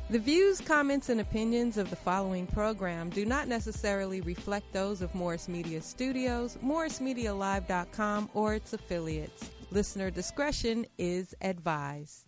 The views, comments, and opinions of the following program do not necessarily reflect those of Morris Media Studios, MorrisMediaLive.com, or its affiliates. Listener discretion is advised.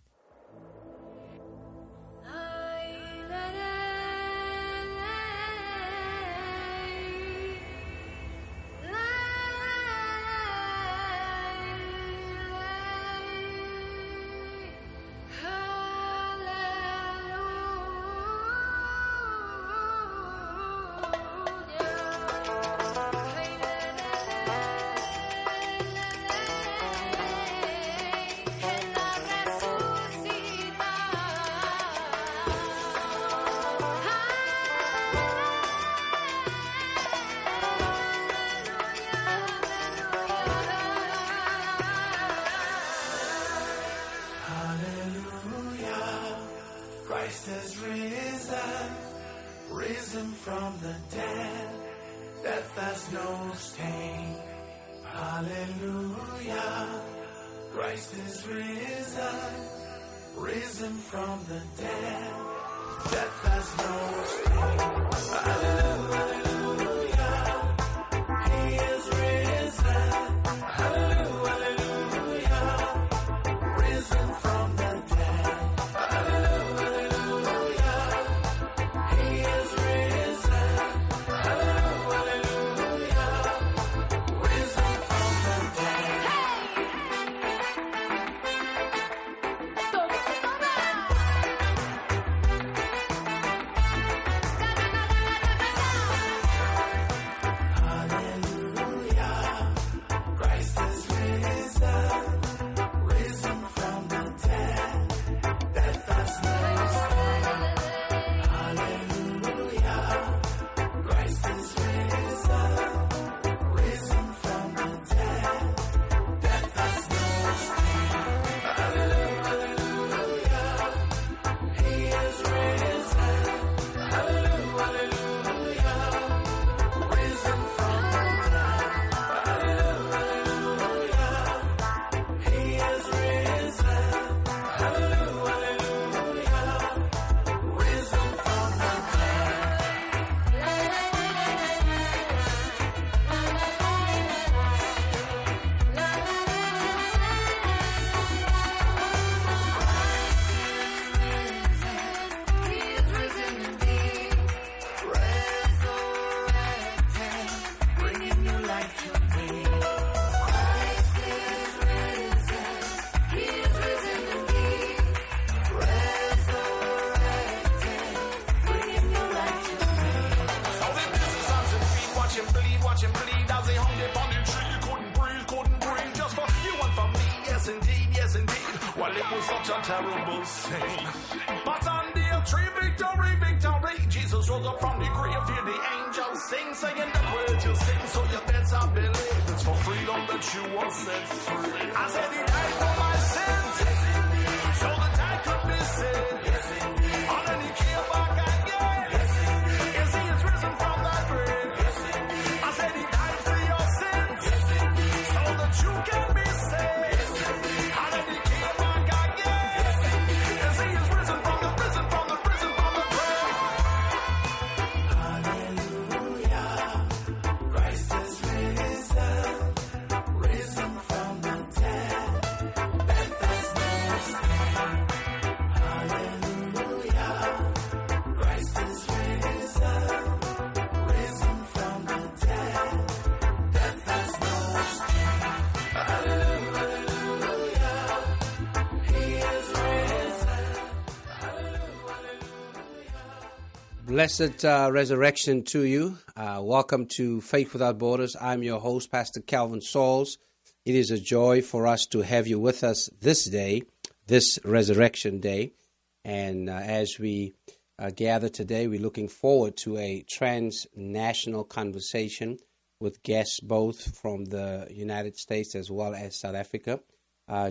Blessed resurrection to you. Welcome to Faith Without Borders. I'm your host, Pastor Kelvin Sauls. It is a joy for us to have you with us this day, this resurrection day. And as we gather today, we're looking forward to a transnational conversation with guests both from the United States as well as South Africa,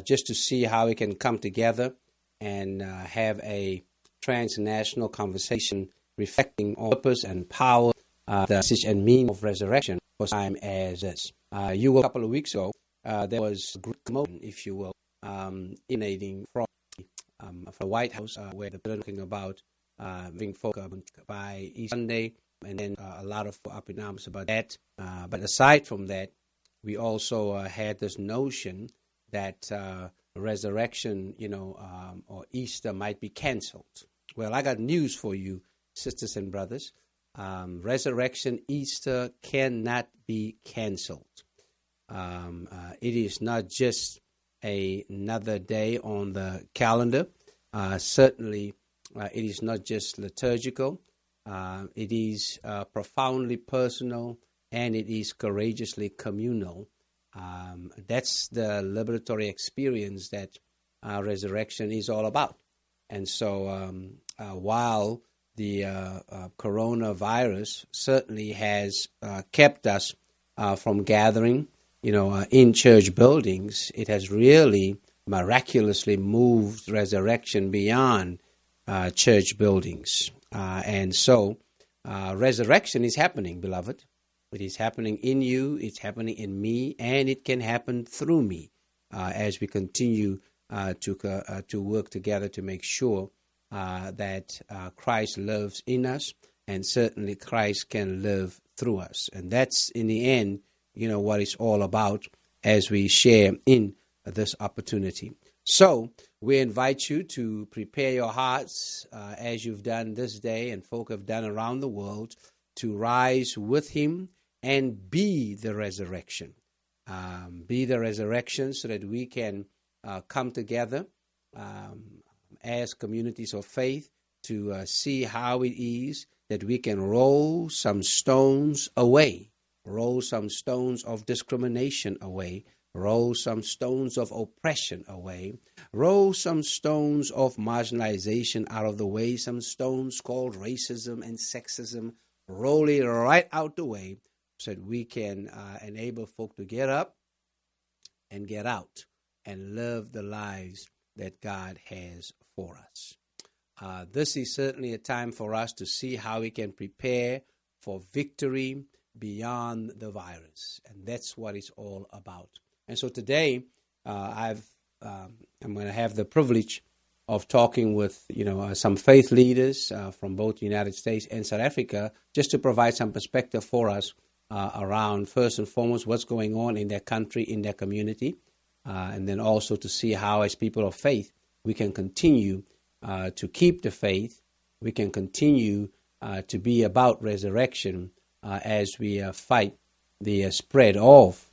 just to see how we can come together and have a transnational conversation reflecting on purpose and power, the message and meaning of resurrection for time as this. A couple of weeks ago, there was a great commotion, if you will, emanating from the White House, where the president was talking about being focused by Easter Sunday, and then a lot of up in arms about that. But aside from that, we also had this notion that resurrection, or Easter might be canceled. Well, I got news for you, sisters and brothers. Resurrection Easter cannot be canceled. It is not just another day on the calendar. Certainly, it is not just liturgical. It is profoundly personal, and it is courageously communal. That's the liberatory experience that resurrection is all about. And so while the coronavirus certainly has kept us from gathering, in church buildings, it has really miraculously moved resurrection beyond church buildings. And so resurrection is happening, beloved. It is happening in you, it's happening in me, and it can happen through me as we continue to work together to make sure that Christ lives in us, and certainly Christ can live through us. And that's, in the end, what it's all about as we share in this opportunity. So we invite you to prepare your hearts as you've done this day and folk have done around the world, to rise with him and be the resurrection. Be the resurrection so that we can come together as communities of faith to see how it is that we can roll some stones away, roll some stones of discrimination away, roll some stones of oppression away, roll some stones of marginalization out of the way, some stones called racism and sexism, roll it right out the way so that we can enable folk to get up and get out and live the lives that God has for us. This is certainly a time for us to see how we can prepare for victory beyond the virus. And that's what it's all about. And so today, I'm going to have the privilege of talking with, some faith leaders from both the United States and South Africa, just to provide some perspective for us around, first and foremost, what's going on in their country, in their community, and then also to see how, as people of faith, we can continue to keep the faith. We can continue to be about resurrection as we fight the spread of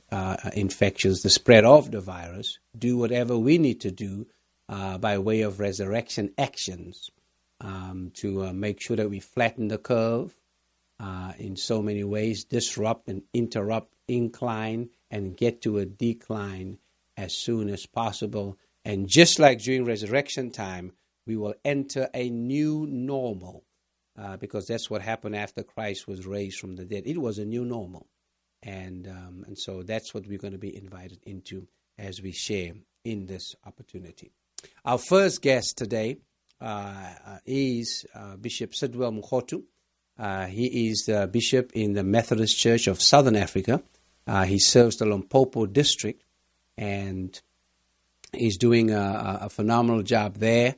infections, the spread of the virus, do whatever we need to do by way of resurrection actions to make sure that we flatten the curve in so many ways, disrupt and interrupt incline, and get to a decline as soon as possible. And just like during resurrection time, we will enter a new normal because that's what happened after Christ was raised from the dead. It was a new normal. And so that's what we're going to be invited into as we share in this opportunity. Our first guest today is Bishop Sidwell Mokgothu. He is the bishop in the Methodist Church of Southern Africa. He serves the Limpopo district, and he's doing a phenomenal job there.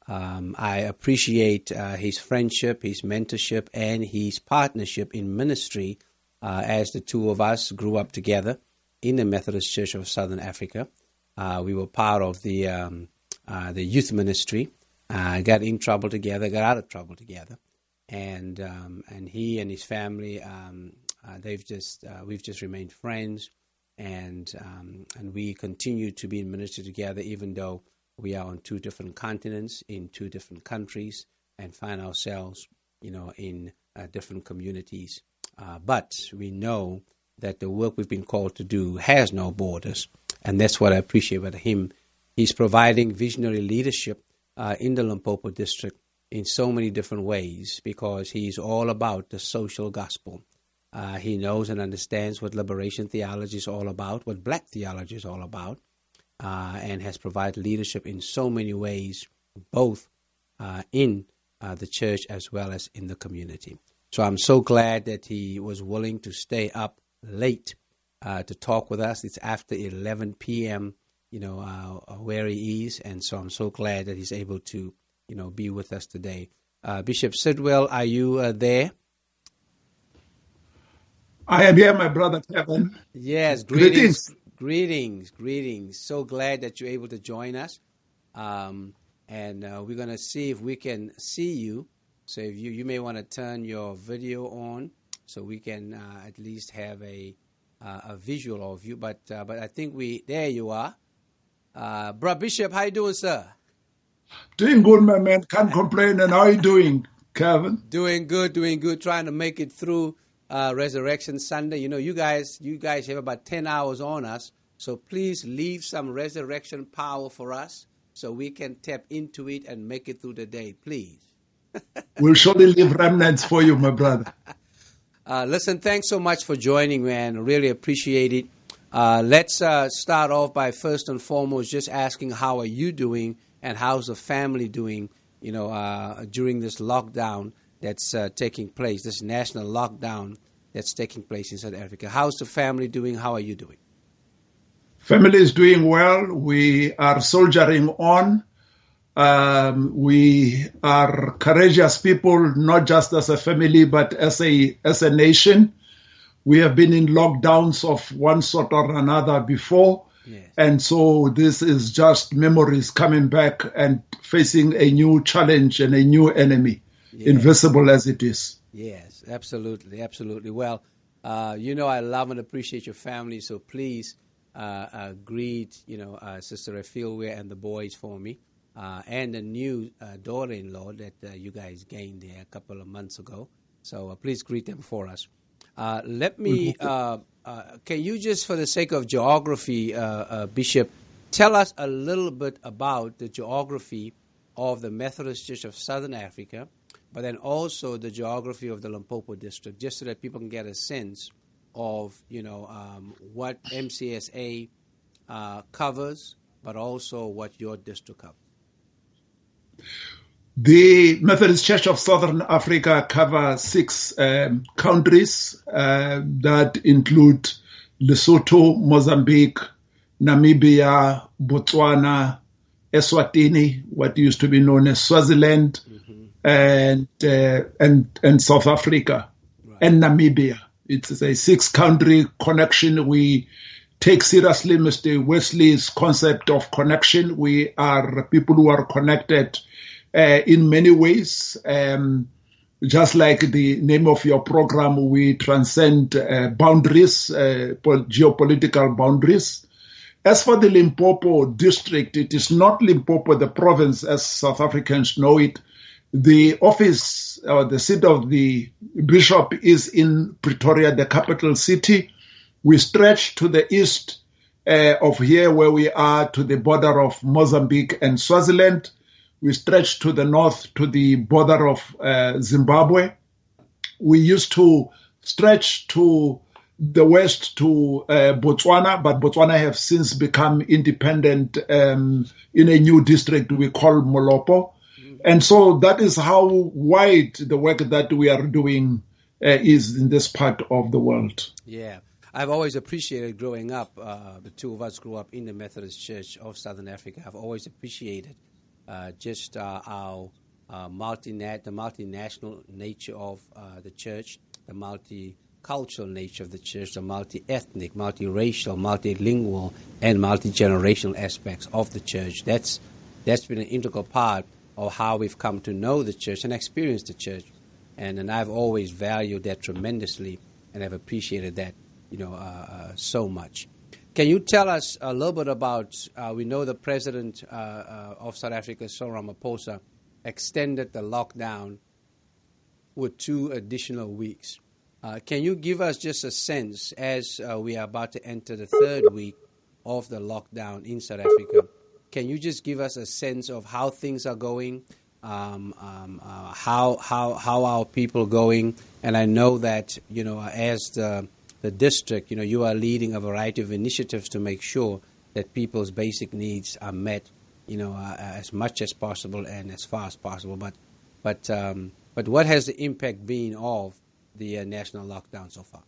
I appreciate his friendship, his mentorship, and his partnership in ministry as the two of us grew up together in the Methodist Church of Southern Africa. We were part of the youth ministry, got in trouble together, got out of trouble together. And he and his family, we've just remained friends, and we continue to be in ministry together, even though we are on two different continents, in two different countries, and find ourselves, in different communities. But we know that the work we've been called to do has no borders, and that's what I appreciate about him. He's providing visionary leadership in the Limpopo district in so many different ways, because he's all about the social gospel. He knows and understands what liberation theology is all about, what black theology is all about, and has provided leadership in so many ways, both in the church as well as in the community. So I'm so glad that he was willing to stay up late to talk with us. It's after 11 p.m., where he is, and so I'm so glad that he's able to be with us today. Bishop Sidwell, are you there? I am here, my brother Kelvin. Yes, greetings. So glad that you're able to join us. And we're going to see if we can see you. So if you may want to turn your video on so we can at least have a visual of you. But I think there you are. Bro Bishop, how you doing, sir? Doing good, my man. Can't complain. And how are you doing, Kelvin? Doing good. Trying to make it through Resurrection Sunday. You know, you guys have about 10 hours on us. So please leave some resurrection power for us so we can tap into it and make it through the day, please. We'll surely leave remnants for you, my brother. Listen, thanks so much for joining, man. Really appreciate it. Let's start off by first and foremost just asking how are you doing and how's the family doing, during this lockdown that's taking place, this national lockdown that's taking place in South Africa. How's the family doing? How are you doing? Family is doing well. We are soldiering on. We are courageous people, not just as a family, but as a nation. We have been in lockdowns of one sort or another before. Yes. And so this is just memories coming back and facing a new challenge and a new enemy, invisible as it is. Yes, absolutely. Well, I love and appreciate your family, so please greet, Sister Refilwe and the boys for me, and the new daughter-in-law that you guys gained there a couple of months ago. So please greet them for us. Can you just, for the sake of geography, Bishop, tell us a little bit about the geography of the Methodist Church of Southern Africa, but then also the geography of the Limpopo district, just so that people can get a sense of, what MCSA covers, but also what your district covers. The Methodist Church of Southern Africa covers 6 countries that include Lesotho, Mozambique, Namibia, Botswana, Eswatini, what used to be known as Swaziland, and South Africa, right, and Namibia. It's a 6-country connection. We take seriously Mr. Wesley's concept of connection. We are people who are connected in many ways. Just like the name of your program, we transcend boundaries, geopolitical boundaries. As for the Limpopo district, it is not Limpopo, the province, as South Africans know it. The office or the seat of the bishop is in Pretoria, the capital city. We stretch to the east of here where we are to the border of Mozambique and Swaziland. We stretch to the north to the border of Zimbabwe. We used to stretch to the west to Botswana, but Botswana have since become independent in a new district we call Molopo. And so that is how wide the work that we are doing is in this part of the world. Yeah. I've always appreciated growing up. The two of us grew up in the Methodist Church of Southern Africa. I've always appreciated just our the multinational nature of the church, the multicultural nature of the church, the multi-ethnic, multiracial, multilingual, and multi-generational aspects of the church. That's been an integral part of how we've come to know the church and experience the church. And I've always valued that tremendously, and I've appreciated that, so much. Can you tell us a little bit about, we know the president of South Africa, Cyril Ramaphosa, extended the lockdown with 2 additional weeks. Can you give us just a sense, as we are about to enter the 3rd week of the lockdown in South Africa, can you just give us a sense of how things are going, how are people going? And I know that, as the district, you are leading a variety of initiatives to make sure that people's basic needs are met, as much as possible and as far as possible. But what has the impact been of the national lockdown so far?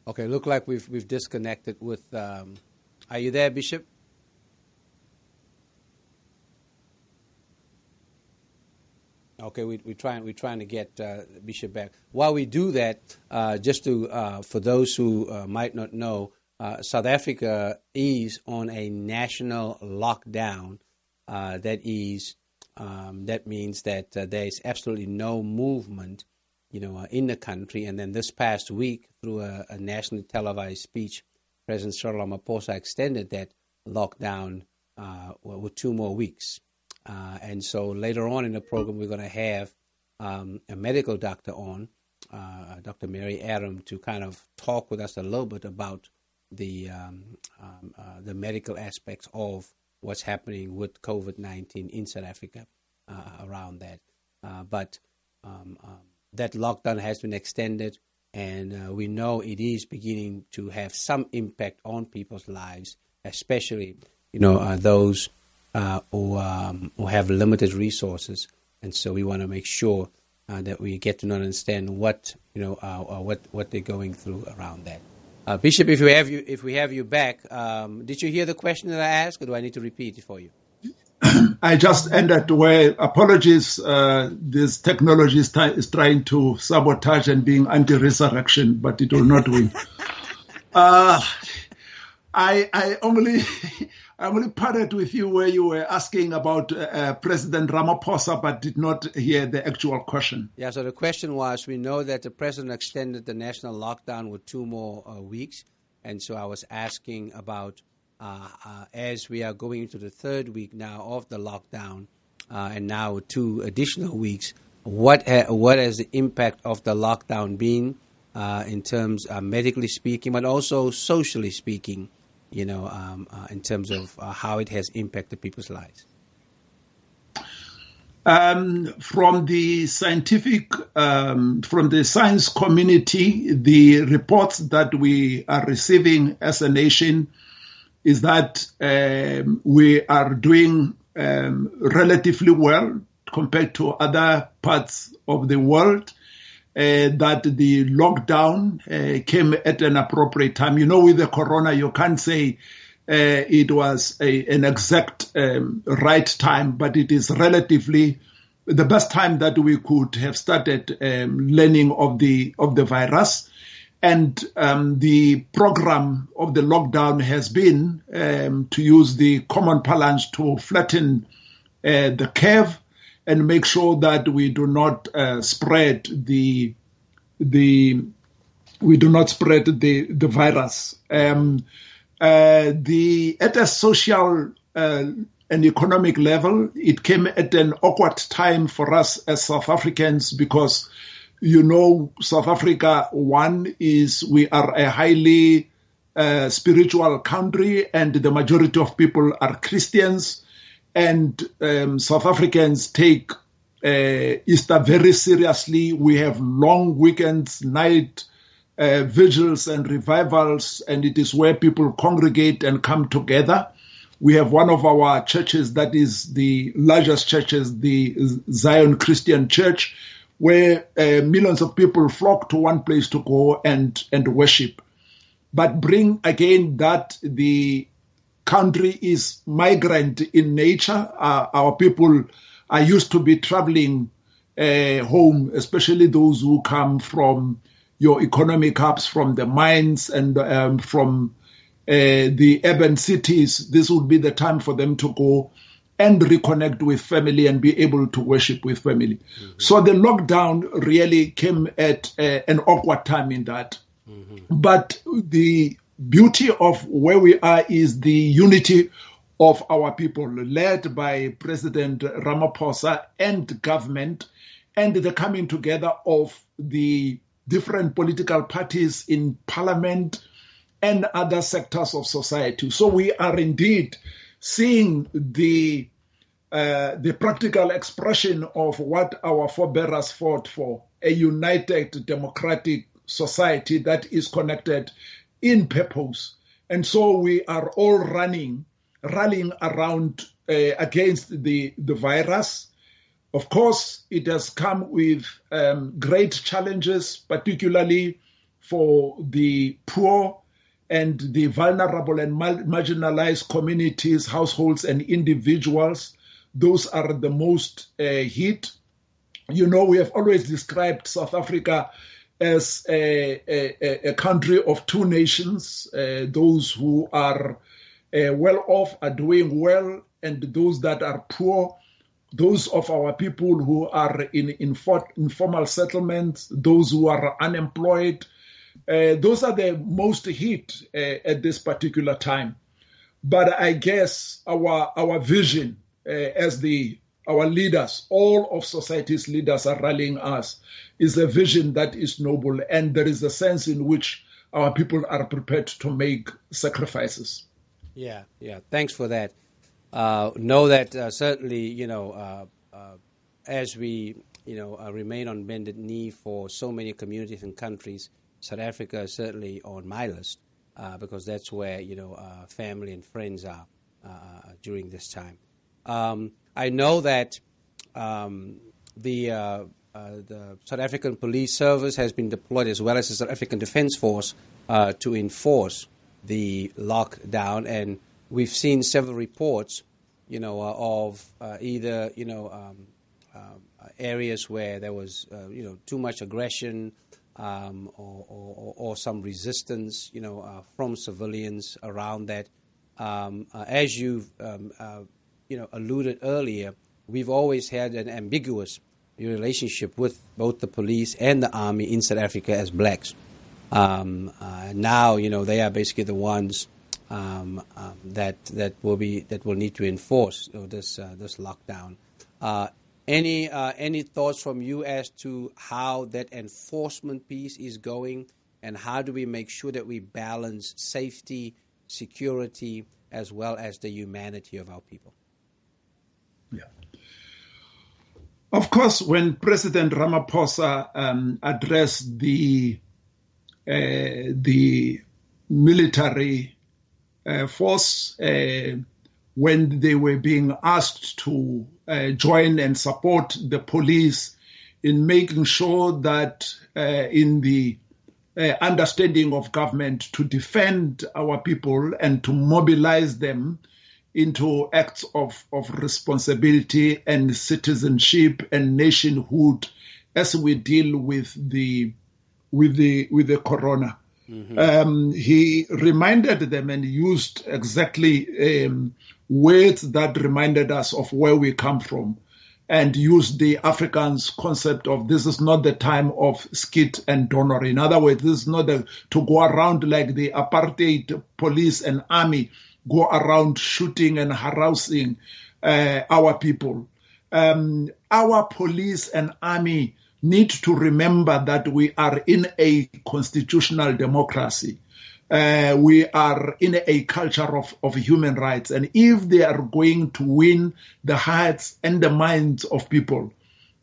Okay, look like we've disconnected with. Are you there, Bishop? Okay, we're trying to get Bishop back. While we do that, just to for those who might not know, South Africa is on a national lockdown. That means that there is absolutely no movement, in the country. And then this past week, through a nationally televised speech, President Cyril Ramaphosa extended that lockdown with 2 more weeks. And so later on in the program, we're going to have a medical doctor on, Dr. Mary Adam, to kind of talk with us a little bit about the medical aspects of what's happening with COVID-19 in South Africa around that. But that lockdown has been extended, and we know it is beginning to have some impact on people's lives, especially those who have limited resources. And so we want to make sure that we get to understand what they're going through around that. Bishop, if we have you back, did you hear the question that I asked, or do I need to repeat it for you? I just ended where, apologies, this technology is trying to sabotage and being anti-resurrection, but it will not win. I only parted with you where you were asking about President Ramaphosa, but did not hear the actual question. Yeah, so the question was, we know that the president extended the national lockdown with 2 more weeks, and so I was asking about, as we are going into the 3rd week now of the lockdown, and now with 2 additional weeks, what has the impact of the lockdown been in terms medically speaking, but also socially speaking, in terms of how it has impacted people's lives? From the scientific, from the science community, the reports that we are receiving as a nation is that we are doing relatively well compared to other parts of the world. That the lockdown came at an appropriate time. With the corona, you can't say it was an exact right time, but it is relatively the best time that we could have started learning of the virus. And the program of the lockdown has been, to use the common parlance, to flatten the curve and make sure that we do not spread the virus. At a social and economic level, it came at an awkward time for us as South Africans because, South Africa, one is we are a highly spiritual country, and the majority of people are Christians. And South Africans take Easter very seriously. We have long weekends, night vigils and revivals, and it is where people congregate and come together. We have one of our churches that is the largest churches, the Zion Christian Church, where millions of people flock to one place to go and worship. But bring again that the country is migrant in nature. Our people are used to be traveling home, especially those who come from your economic hubs, from the mines and from the urban cities. This would be the time for them to go and reconnect with family and be able to worship with family. Mm-hmm. So the lockdown really came at an awkward time in that. Mm-hmm. But the beauty of where we are is the unity of our people, led by President Ramaphosa and government, and the coming together of the different political parties in parliament and other sectors of society. So we are indeed seeing the practical expression of what our forebears fought for, a united democratic society that is connected in purpose. And so we are all rallying around against the virus. Of course, it has come with great challenges, particularly for the poor and the vulnerable and marginalized communities, households, and individuals. Those are the most hit. we have always described South Africa as a country of two nations. Those who are well off are doing well, and those that are poor, those of our people who are in informal settlements, those who are unemployed, those are the most hit at this particular time. But I guess our vision as our leaders, all of society's leaders are rallying us, is a vision that is noble, and there is a sense in which our people are prepared to make sacrifices. Yeah. Thanks for that. Know that certainly, as we, remain on bended knee for so many communities and countries, South Africa is certainly on my list because that's where, family and friends are during this time. I know that the South African Police Service has been deployed, as well as the South African Defence Force, to enforce the lockdown, and we've seen several reports, of either areas where there was too much aggression or some resistance, from civilians around that. As you've alluded earlier, we've always had an ambiguous relationship with both the police and the army in South Africa as blacks. Now, they are basically the ones that will need to enforce this lockdown. Any thoughts from you as to how that enforcement piece is going, and how do we make sure that we balance safety, security, as well as the humanity of our people? Yeah. Of course, when President Ramaphosa addressed the military force when they were being asked to join and support the police in making sure that in the understanding of government to defend our people and to mobilize them into acts of responsibility and citizenship and nationhood as we deal with the corona. Mm-hmm. He reminded them and used exactly words that reminded us of where we come from, and used the Afrikaans concept of this is not the time of skit and donor. In other words, this is not to go around like the apartheid police and army go around shooting and harassing our people. Our police and army need to remember that we are in a constitutional democracy. We are in a culture of human rights. And if they are going to win the hearts and the minds of people,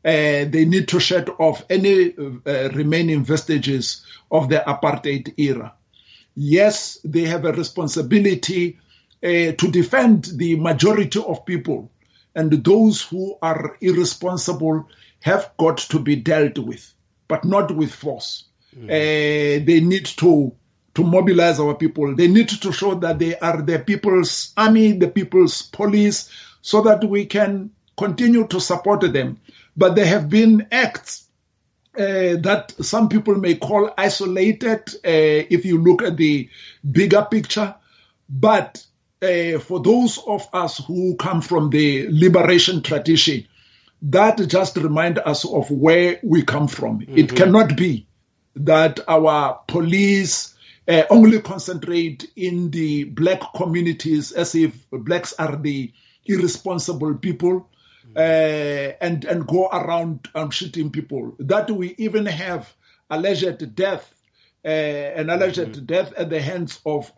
they need to shut off any remaining vestiges of the apartheid era. Yes, they have a responsibility to defend the majority of people, and those who are irresponsible have got to be dealt with, but not with force. They need to mobilize our people. They need to show that they are the people's army, the people's police, so that we can continue to support them. But there have been acts that some people may call isolated if you look at the bigger picture. But for those of us who come from the liberation tradition, that just reminds us of where we come from. Mm-hmm. It cannot be that our police only concentrate in the black communities as if blacks are the irresponsible people and go around shooting people. That we even have alleged death, an alleged death at the hands of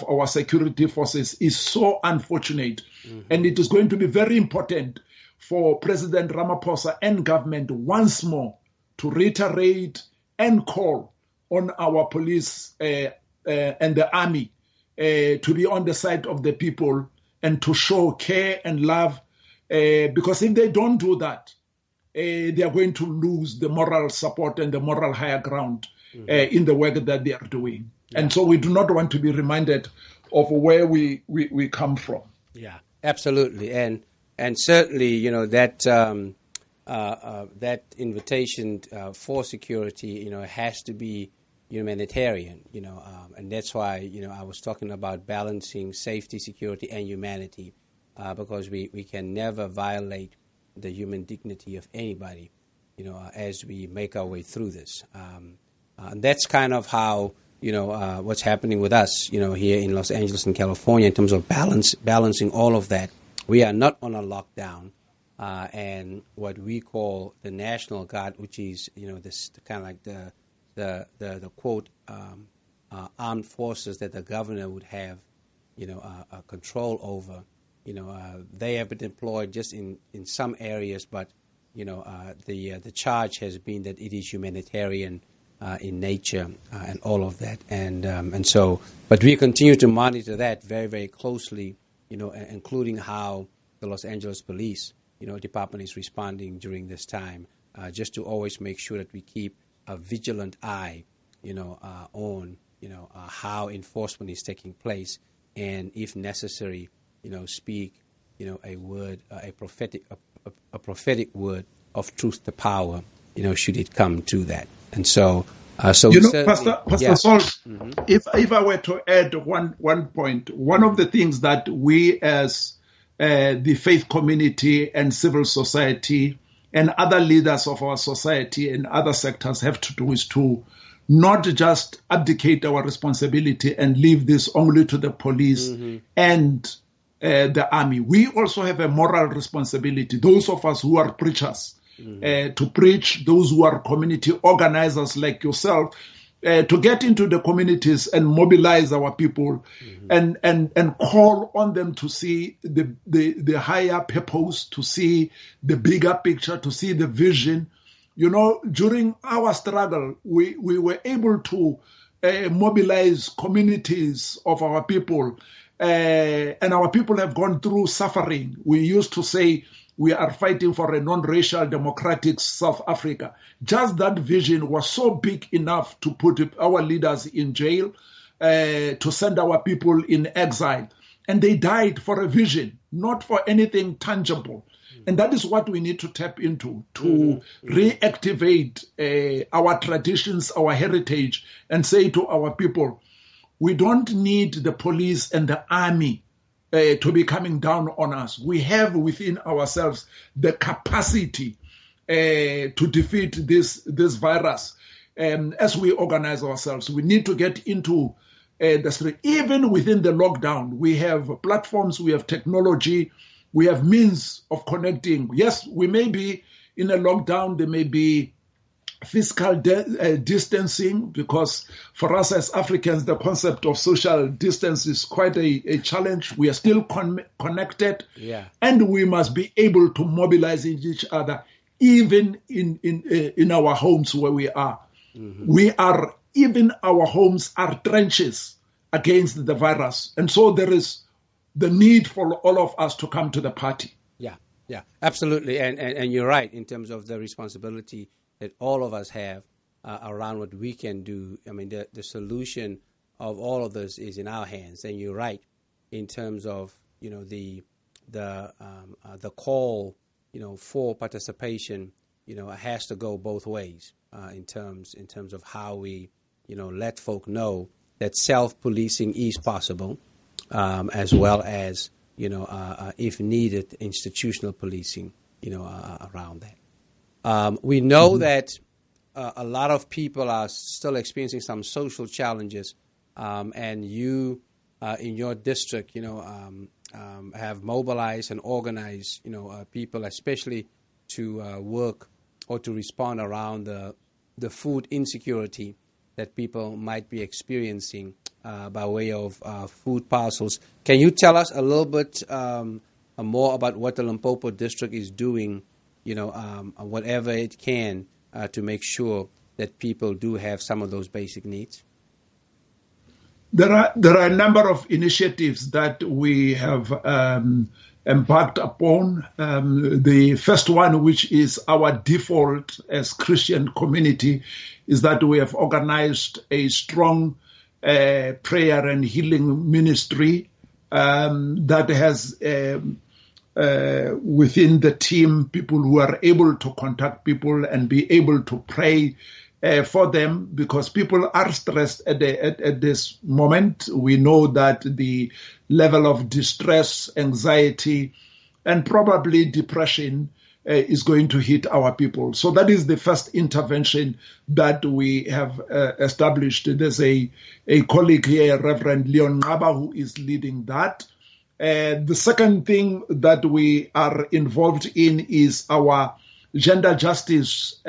our security forces is so unfortunate. Mm-hmm. And it is going to be very important for President Ramaphosa and government once more to reiterate and call on our police and the army to be on the side of the people and to show care and love, because if they don't do that, they are going to lose the moral support and the moral higher ground in the work that they are doing. Yeah. And so we do not want to be reminded of where we come from. Yeah, absolutely. And certainly, that that invitation for security, has to be humanitarian, and that's why, I was talking about balancing safety, security, and humanity, because we can never violate the human dignity of anybody, as we make our way through this. And that's kind of how, what's happening with us, here in Los Angeles and California in terms of balancing all of that. We are not on a lockdown. And what we call the National Guard, which is, this kind of like the quote, armed forces that the governor would have, control over. They have been deployed just in some areas, but the charge has been that it is humanitarian in nature and all of that, and so. But we continue to monitor that very, very closely, including how the Los Angeles Police, department is responding during this time, just to always make sure that we keep a vigilant eye, on, how enforcement is taking place, and if necessary, speak, a word, a prophetic word of truth to power, should it come to that. And so, Pastor Sauls, if I were to add one point, one of the things that we as the faith community and civil society and other leaders of our society and other sectors have to do is to not just abdicate our responsibility and leave this only to the police and the army. We also have a moral responsibility, those of us who are preachers, to preach, those who are community organizers like yourself, to get into the communities and mobilize our people and call on them to see the higher purpose, to see the bigger picture, to see the vision. During our struggle, we were able to mobilize communities of our people, and our people have gone through suffering. We used to say we are fighting for a non-racial democratic South Africa. Just that vision was so big enough to put our leaders in jail, to send our people in exile. And they died for a vision, not for anything tangible. And that is what we need to tap into, to reactivate our traditions, our heritage, and say to our people, we don't need the police and the army to be coming down on us. We have within ourselves the capacity to defeat this virus. As we organize ourselves, we need to get into the street. Even within the lockdown, we have platforms, we have technology, we have means of connecting. Yes, we may be in a lockdown, there may be physical distancing, because for us as Africans, the concept of social distance is quite a challenge. We are still connected, and we must be able to mobilize each other, even in our homes where we are. Even our homes are trenches against the virus. And so there is the need for all of us to come to the party. Yeah, absolutely. And you're right in terms of the responsibility that all of us have around what we can do. I mean, the solution of all of this is in our hands. And you're right in terms of, the call, for participation, has to go both ways in terms of how we, let folk know that self-policing is possible, as well as, if needed, institutional policing, around that. We know that a lot of people are still experiencing some social challenges, and you, in your district, have mobilized and organized, people, especially to work or to respond around the food insecurity that people might be experiencing by way of food parcels. Can you tell us a little bit more about what the Limpopo district is doing, whatever it can to make sure that people do have some of those basic needs? There are a number of initiatives that we have embarked upon. The first one, which is our default as Christian community, is that we have organized a strong prayer and healing ministry that has within the team, people who are able to contact people and be able to pray for them, because people are stressed at this moment. We know that the level of distress, anxiety, and probably depression is going to hit our people. So that is the first intervention that we have established. There's a colleague here, Reverend Leon Ngaba, who is leading that. The second thing that we are involved in is our gender justice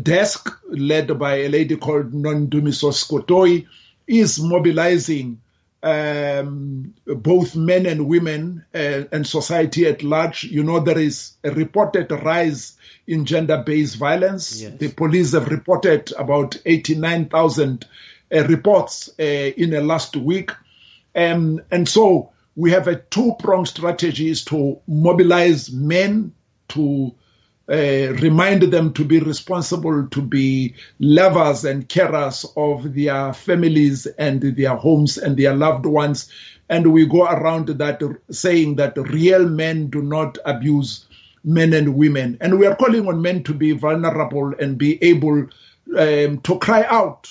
desk, led by a lady called Nondumiso Skotoi, is mobilizing both men and women and society at large. You know, there is a reported rise in gender-based violence. Yes. The police have reported about 89,000 reports in the last week. And so we have a two-pronged strategy to mobilize men, to remind them to be responsible, to be lovers and carers of their families and their homes and their loved ones. And we go around that saying that real men do not abuse men and women. And we are calling on men to be vulnerable and be able to cry out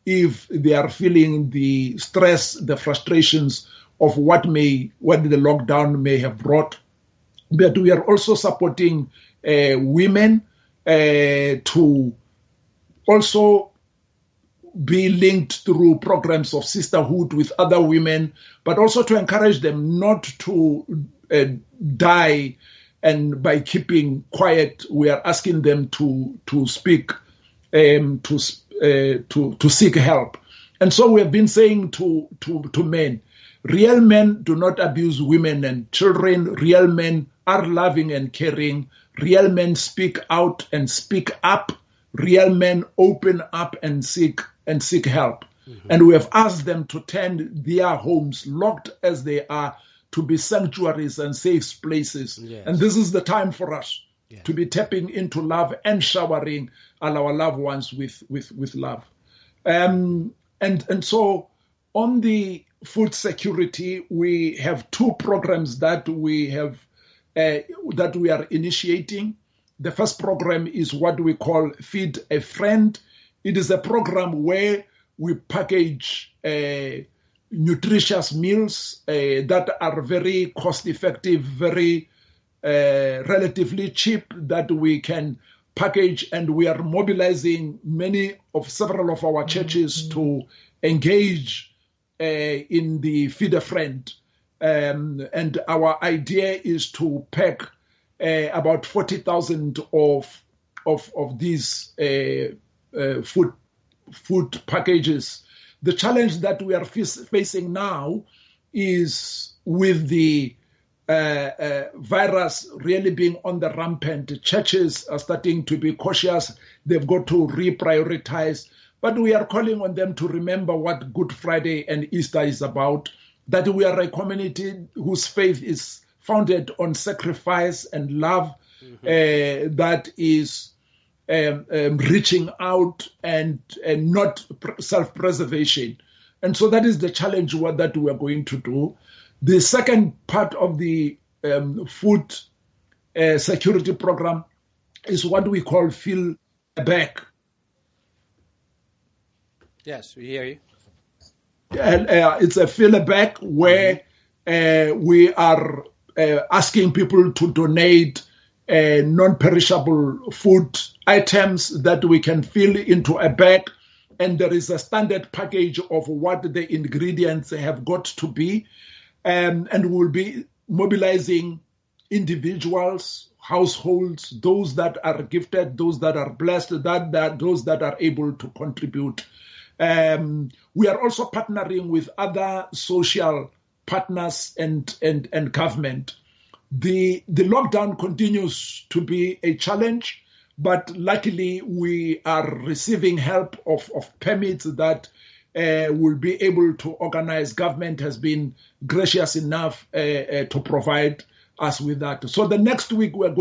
if they are feeling the stress, the frustrations of what the lockdown may have brought. But we are also supporting women to also be linked through programs of sisterhood with other women, but also to encourage them not to die. And by keeping quiet, we are asking them to speak, to seek help. And so we have been saying to men, real men do not abuse women and children. Real men are loving and caring. Real men speak out and speak up. Real men open up and seek help. Mm-hmm. And we have asked them to turn their homes, locked as they are, to be sanctuaries and safe places. Yes. And this is the time for us to be tapping into love and showering our loved ones with love. And so on the food security, we have two programs that we have that we are initiating. The first program is what we call Feed a Friend. It is a program where we package nutritious meals that are very cost-effective, very relatively cheap, that we can package, and we are mobilizing several of our churches to engage in the Feed a Friend. And our idea is to pack about 40,000 of these food packages. The challenge that we are facing now is with the virus really being on the rampant. Churches are starting to be cautious. They've got to reprioritize. But we are calling on them to remember what Good Friday and Easter is about, that we are a community whose faith is founded on sacrifice and love, that is reaching out and not self-preservation. And so that is the challenge that we are going to do. The second part of the food security program is what we call Fill Back. Yes, we hear you. It's a Fill Back where we are asking people to donate non-perishable food items that we can fill into a bag, and there is a standard package of what the ingredients have got to be, and we'll be mobilizing individuals, households, those that are gifted, those that are blessed, those that are able to contribute. We are also partnering with other social partners and government. The lockdown continues to be a challenge, but luckily we are receiving help of permits that will be able to organize. Government has been gracious enough to provide us with that. So the next week will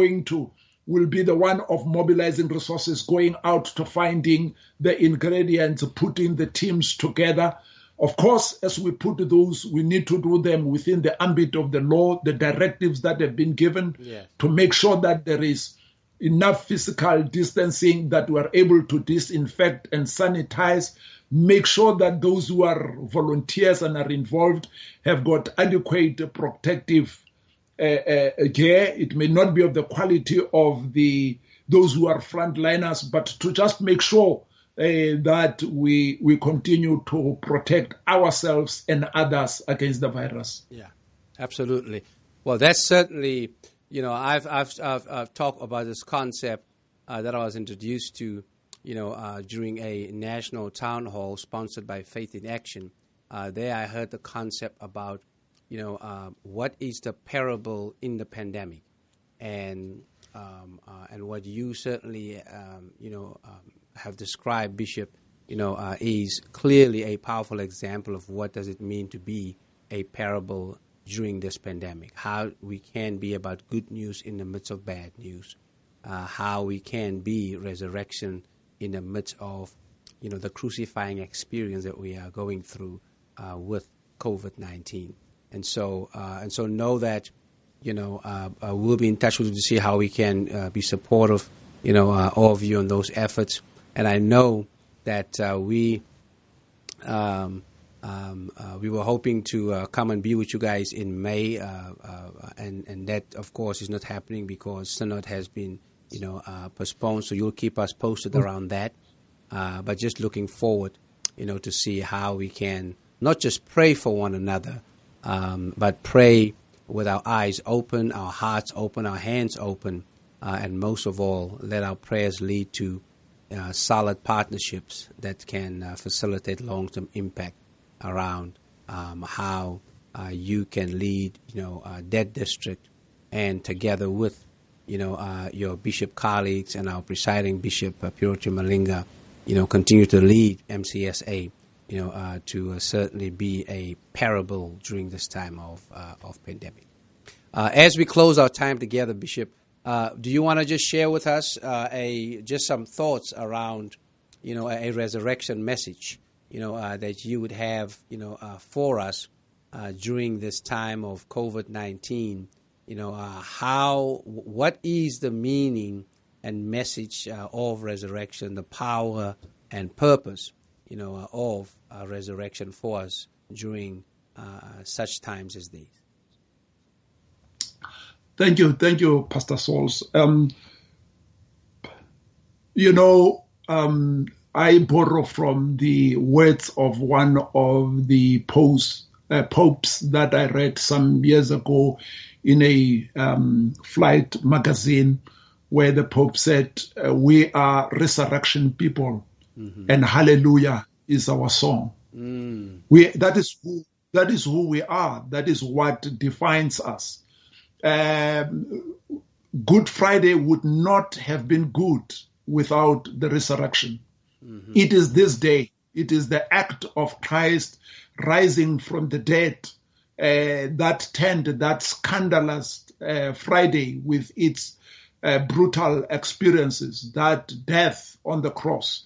be the one of mobilizing resources, going out to finding the ingredients, putting the teams together. Of course, as we put those, we need to do them within the ambit of the law, the directives that have been given, to make sure that there is enough physical distancing, that we are able to disinfect and sanitize, make sure that those who are volunteers and are involved have got adequate protective gear. It may not be of the quality of those who are frontliners, but to just make sure that we continue to protect ourselves and others against the virus. Yeah, absolutely. Well, that's certainly, I've talked about this concept that I was introduced to, during a national town hall sponsored by Faith in Action. There I heard the concept about, what is the parable in the pandemic, and what you certainly, have described, Bishop, is clearly a powerful example of what does it mean to be a parable during this pandemic, how we can be about good news in the midst of bad news, how we can be resurrection in the midst of, the crucifying experience that we are going through with COVID-19. And so know that, we'll be in touch with you to see how we can be supportive, all of you in those efforts. And I know that we were hoping to come and be with you guys in May, and that, of course, is not happening because Synod has been, postponed. So you'll keep us posted around that. But just looking forward, to see how we can not just pray for one another, but pray with our eyes open, our hearts open, our hands open, and most of all, let our prayers lead to solid partnerships that can facilitate long-term impact around how you can lead, that district, and together with, your bishop colleagues and our presiding bishop, Purity Malinga, continue to lead MCSA, to certainly be a parable during this time of pandemic. As we close our time together, Bishop, do you want to just share with us just some thoughts around, a resurrection message, that you would have, for us during this time of COVID-19? What is the meaning and message of resurrection, the power and purpose, of resurrection for us during such times as these? Thank you, Pastor Sauls. I borrow from the words of one of the popes that I read some years ago in a flight magazine, where the Pope said, we are resurrection people, and hallelujah is our song. That is who we are. That is what defines us. Good Friday would not have been good without the resurrection. It is this day. It is the act of Christ rising from the dead that turned that scandalous Friday with its brutal experiences, that death on the cross.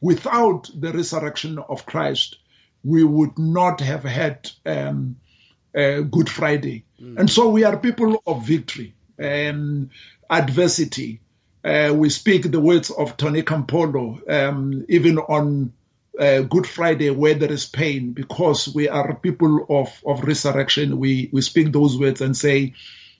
Without the resurrection of Christ, we would not have had Good Friday. And so we are people of victory and adversity. We speak the words of Tony Campolo, even on Good Friday, where there is pain, because we are people of resurrection. We speak those words and say,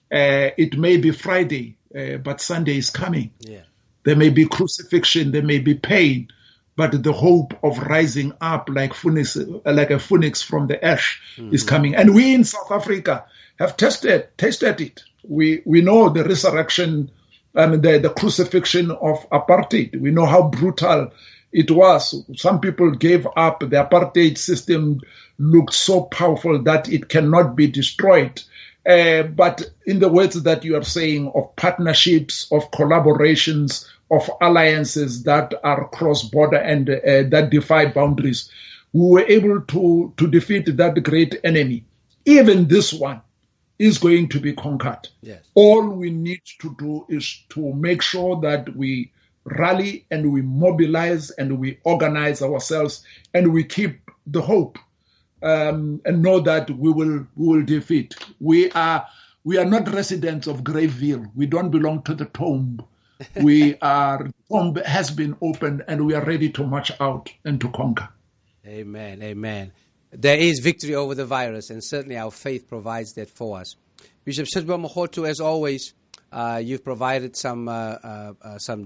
it may be Friday, but Sunday is coming. Yeah. There may be crucifixion, there may be pain, but the hope of rising up like a phoenix from the ash is coming. And we in South Africa have tasted it. We know the resurrection, the crucifixion of apartheid. We know how brutal it was. Some people gave up. The apartheid system looked so powerful that it cannot be destroyed. But in the words that you are saying of partnerships, of collaborations, of alliances that are cross-border and that defy boundaries, we were able to defeat that great enemy. Even this one is going to be conquered. Yes. All we need to do is to make sure that we rally and we mobilize and we organize ourselves and we keep the hope and know that we will defeat. We are not residents of Graveville. We don't belong to the tomb. Tomb has been opened, and we are ready to march out and to conquer. Amen. Amen. There is victory over the virus, and certainly our faith provides that for us. Bishop Sidwell Mokgothu, as always, you've provided some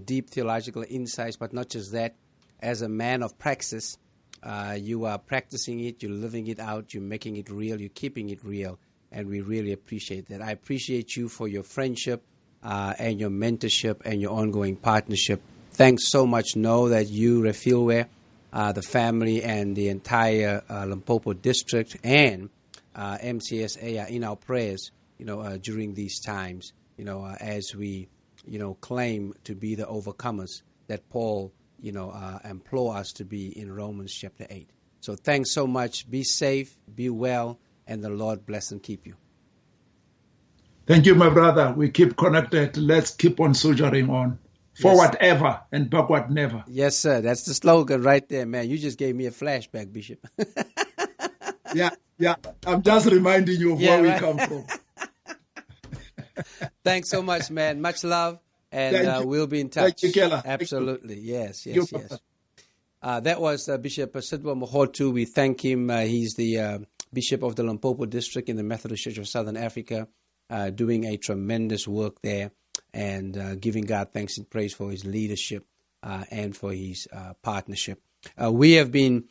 deep theological insights, but not just that. As a man of praxis, you are practicing it, you're living it out, you're making it real, you're keeping it real, and we really appreciate that. I appreciate you for your friendship and your mentorship and your ongoing partnership. Thanks so much. Know that you, Refilwe, the family, and the entire Limpopo district and MCSA are in our prayers, during these times, as we, claim to be the overcomers that Paul, implore us to be in Romans chapter 8. So thanks so much. Be safe, be well, and the Lord bless and keep you. Thank you, my brother. We keep connected. Let's keep on soldiering on. Forward ever and backward never. Yes, sir. That's the slogan right there, man. You just gave me a flashback, Bishop. Yeah. I'm just reminding you of where we come from. Thanks so much, man. Much love, and we'll be in touch. Thank you, Keller. Absolutely. Yes. That was Bishop Sidwell Mokgothu. We thank him. He's the Bishop of the Limpopo district in the Methodist Church of Southern Africa, doing a tremendous work there, and giving God thanks and praise for his leadership and for his partnership. We have been,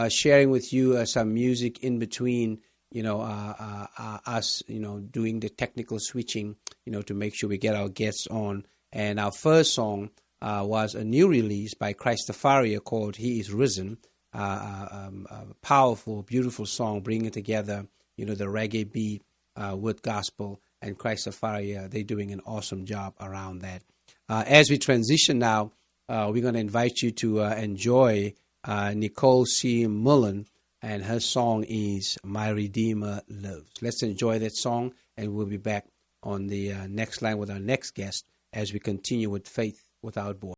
sharing with you some music in between, us, doing the technical switching, to make sure we get our guests on. And our first song was a new release by Christofaria called He Is Risen. A powerful, beautiful song, bringing together, the reggae beat with gospel. And Christofaria, they're doing an awesome job around that. As we transition now, we're going to invite you to enjoy Nicole C. Mullen, and her song is My Redeemer Lives. Let's enjoy that song, and we'll be back on the next line with our next guest as we continue with Faith Without Borders.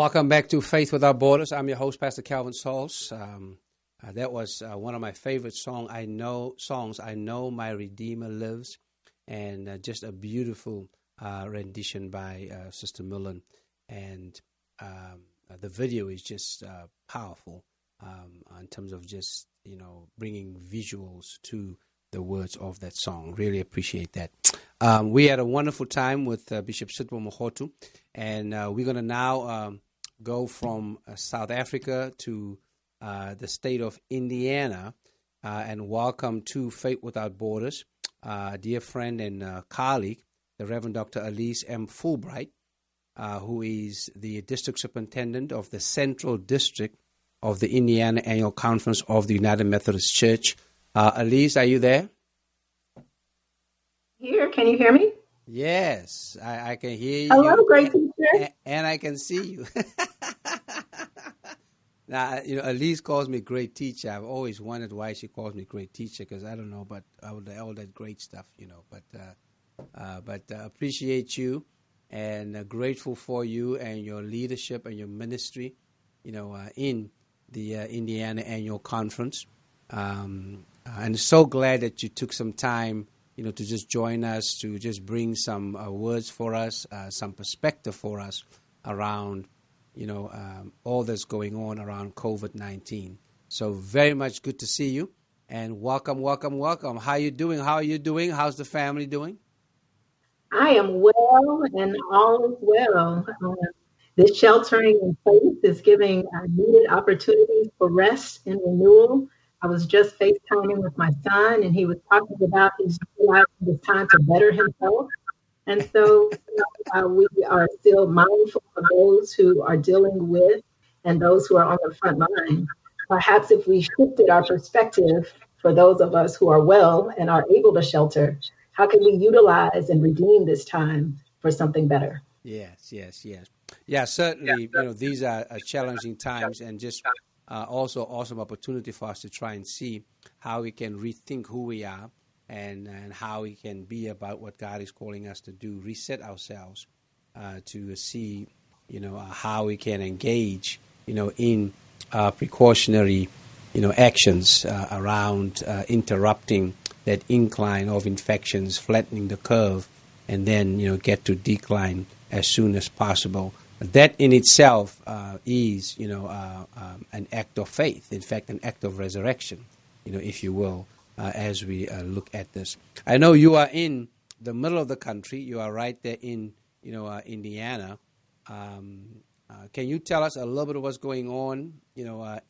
Welcome back to Faith Without Borders. I'm your host, Pastor Kelvin Sauls. That was one of my favorite songs. I know my Redeemer lives, and just a beautiful rendition by Sister Millen. And the video is just powerful in terms of just bringing visuals to the words of that song. Really appreciate that. We had a wonderful time with Bishop Sidwell Mokgothu, and we're going to now go from South Africa to the state of Indiana and welcome to Faith Without Borders, dear friend and colleague, the Reverend Dr. Aleze M. Fulbright, who is the District Superintendent of the Central District of the Indiana Annual Conference of the United Methodist Church. Aleze, are you there? Here, can you hear me? Yes, I can hear you. Hello, great teacher. And I can see you. Now, Aleze calls me great teacher. I've always wondered why she calls me great teacher, because I don't know about all that great stuff, But appreciate you and grateful for you and your leadership and your ministry, in the Indiana Annual Conference. And so glad that you took some time, to just join us, to just bring some words for us, some perspective for us around, all that's going on around COVID-19. So very much good to see you, and welcome. How are you doing? How's the family doing? I am well, and all is well. This sheltering in place is giving needed opportunities for rest and renewal. I was just FaceTiming with my son, and he was talking about he's utilizing this time to better himself. And so we are still mindful of those who are dealing with and those who are on the front line. Perhaps if we shifted our perspective for those of us who are well and are able to shelter, how can we utilize and redeem this time for something better? Yes. Yeah, certainly, these are challenging times, and just also awesome opportunity for us to try and see how we can rethink who we are and how we can be about what God is calling us to do, reset ourselves to see, how we can engage, in precautionary, actions around interrupting that incline of infections, flattening the curve, and then, get to decline as soon as possible. That in itself is, an act of faith, in fact, an act of resurrection, if you will, as we look at this. I know you are in the middle of the country. You are right there in, Indiana. Can you tell us a little bit of what's going on,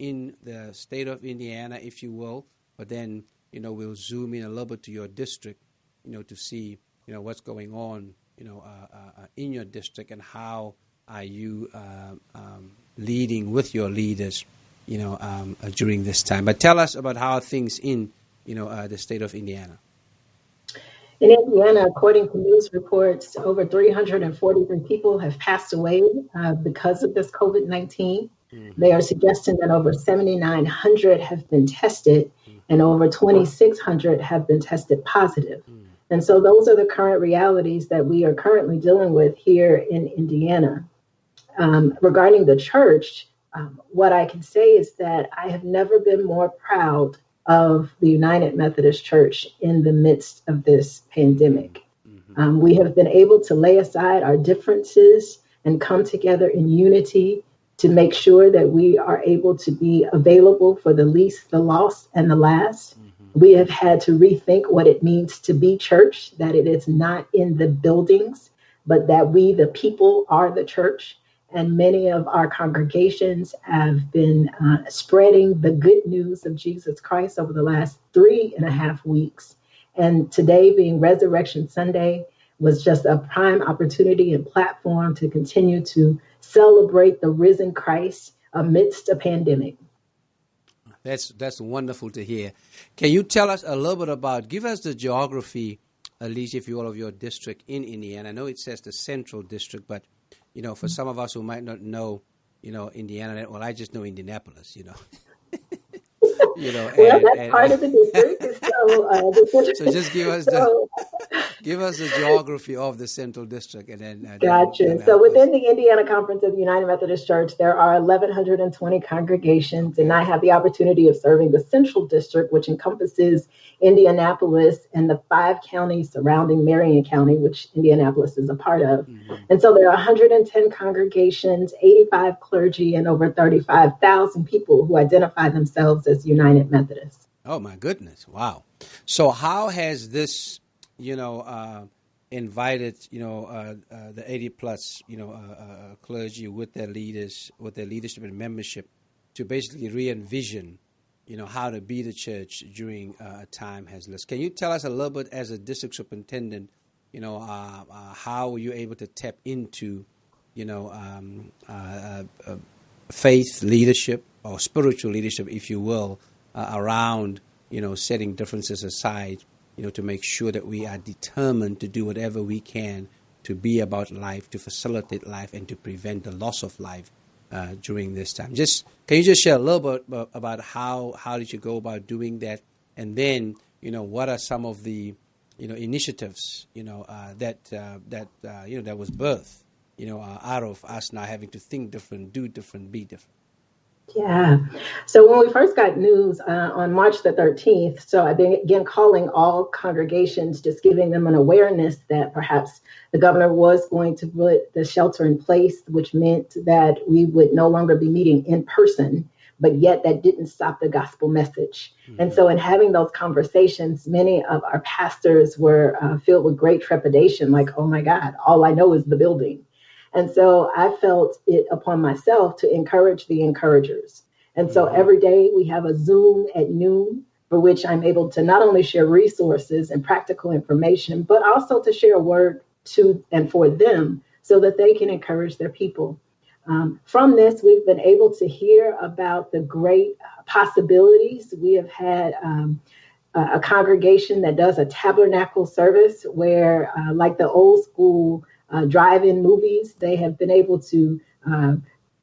in the state of Indiana, if you will? But then, we'll zoom in a little bit to your district, to see, what's going on, in your district, and how are you leading with your leaders, during this time. But tell us about how things in, the state of Indiana. In Indiana, according to news reports, over 343 people have passed away because of this COVID-19. Mm-hmm. They are suggesting that over 7,900 have been tested, and over 2,600 have been tested positive. Mm-hmm. And so those are the current realities that we are currently dealing with here in Indiana. Regarding the church, what I can say is that I have never been more proud of the United Methodist Church in the midst of this pandemic. Mm-hmm. We have been able to lay aside our differences and come together in unity to make sure that we are able to be available for the least, the lost, and the last. Mm-hmm. We have had to rethink what it means to be church, that it is not in the buildings, but that we, the people, are the church. And many of our congregations have been spreading the good news of Jesus Christ over the last 3.5 weeks. And today, being Resurrection Sunday, was just a prime opportunity and platform to continue to celebrate the risen Christ amidst a pandemic. That's wonderful to hear. Can you tell us a little bit about, give us the geography, at least if you all of your district in Indiana. I know it says the Central District, but for some of us who might not know, Indiana, well, I just know Indianapolis, well, that's part of the district. So, so just give us the Give us the geography of the Central District, and then Gotcha. So within the Indiana Conference of the United Methodist Church, there are 1,120 congregations, and I have the opportunity of serving the Central District, which encompasses Indianapolis and the 5 counties surrounding Marion County, which Indianapolis is a part of. Mm-hmm. And so there are 110 congregations, 85 clergy, and over 35,000 people who identify themselves as United Methodists. Oh, my goodness. Wow. So how has this, invited, the 80 plus, clergy with their leaders, with their leadership and membership to basically re-envision, how to be the church during a time as this? Can you tell us a little bit as a district superintendent, how were you able to tap into, faith leadership or spiritual leadership, if you will, around, setting differences aside, to make sure that we are determined to do whatever we can to be about life, to facilitate life, and to prevent the loss of life during this time. Can you just share a little bit about how did you go about doing that, and then what are some of the initiatives that was birthed out of us now having to think different, do different, be different. Yeah. So when we first got news on March the 13th, so I began calling all congregations, just giving them an awareness that perhaps the governor was going to put the shelter in place, which meant that we would no longer be meeting in person, but yet that didn't stop the gospel message. Mm-hmm. And so in having those conversations, many of our pastors were filled with great trepidation, like, oh my God, all I know is the building. And so I felt it upon myself to encourage the encouragers. And so every day we have a Zoom at noon, for which I'm able to not only share resources and practical information, but also to share a word to and for them so that they can encourage their people. From this, we've been able to hear about the great possibilities. We have had a congregation that does a tabernacle service where, like the old school drive-in movies, they have been able to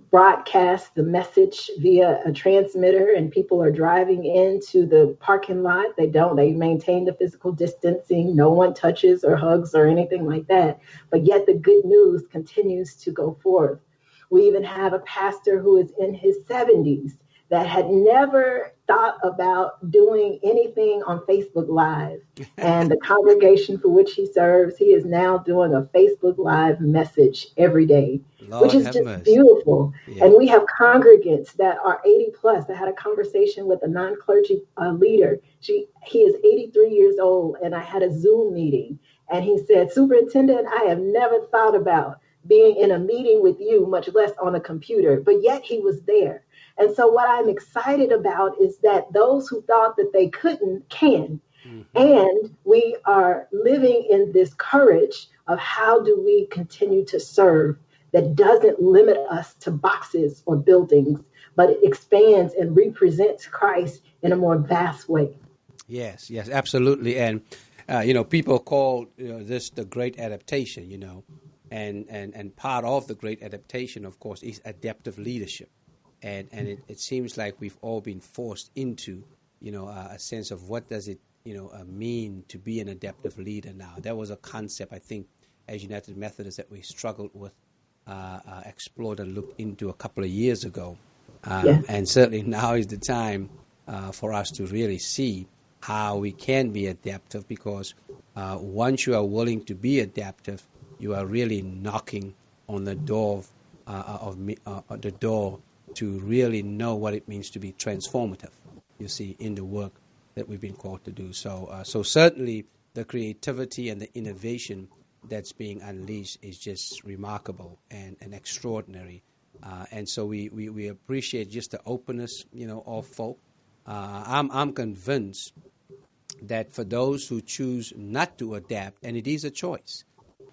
broadcast the message via a transmitter, and people are driving into the parking lot. They maintain the physical distancing. No one touches or hugs or anything like that. But yet the good news continues to go forth. We even have a pastor who is in his 70s that had never thought about doing anything on Facebook Live. And the congregation for which he serves, he is now doing a Facebook Live message every day, Lord, which is just mercy. Beautiful. Yeah. And we have congregants that are 80 plus. I had a conversation with a non-clergy leader. He is 83 years old, and I had a Zoom meeting. And he said, Superintendent, I have never thought about being in a meeting with you, much less on a computer, but yet he was there. And so what I'm excited about is that those who thought that they couldn't can. Mm-hmm. And we are living in this courage of how do we continue to serve that doesn't limit us to boxes or buildings, but it expands and represents Christ in a more vast way. Yes, absolutely. And, people call this the great adaptation, and part of the great adaptation, of course, is adaptive leadership. And it seems like we've all been forced into, a sense of what does it, mean to be an adaptive leader now. That was a concept, I think, as United Methodists that we struggled with, explored and looked into a couple of years ago. And certainly now is the time for us to really see how we can be adaptive, because once you are willing to be adaptive, you are really knocking on the door the door to really know what it means to be transformative, you see, in the work that we've been called to do. So certainly the creativity and the innovation that's being unleashed is just remarkable and extraordinary. And so we appreciate just the openness, of folk. I'm convinced that for those who choose not to adapt, and it is a choice,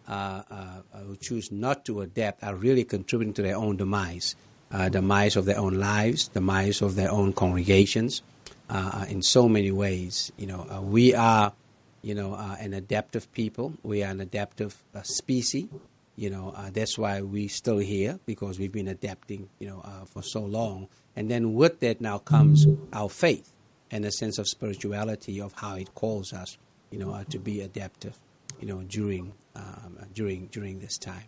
who choose not to adapt are really contributing to their own demise. Demise of their own lives, demise of their own congregations, in so many ways. We are, an adaptive people. We are an adaptive species. That's why we're still here, because we've been adapting, for so long. And then with that now comes our faith and a sense of spirituality of how it calls us, to be adaptive. during this time.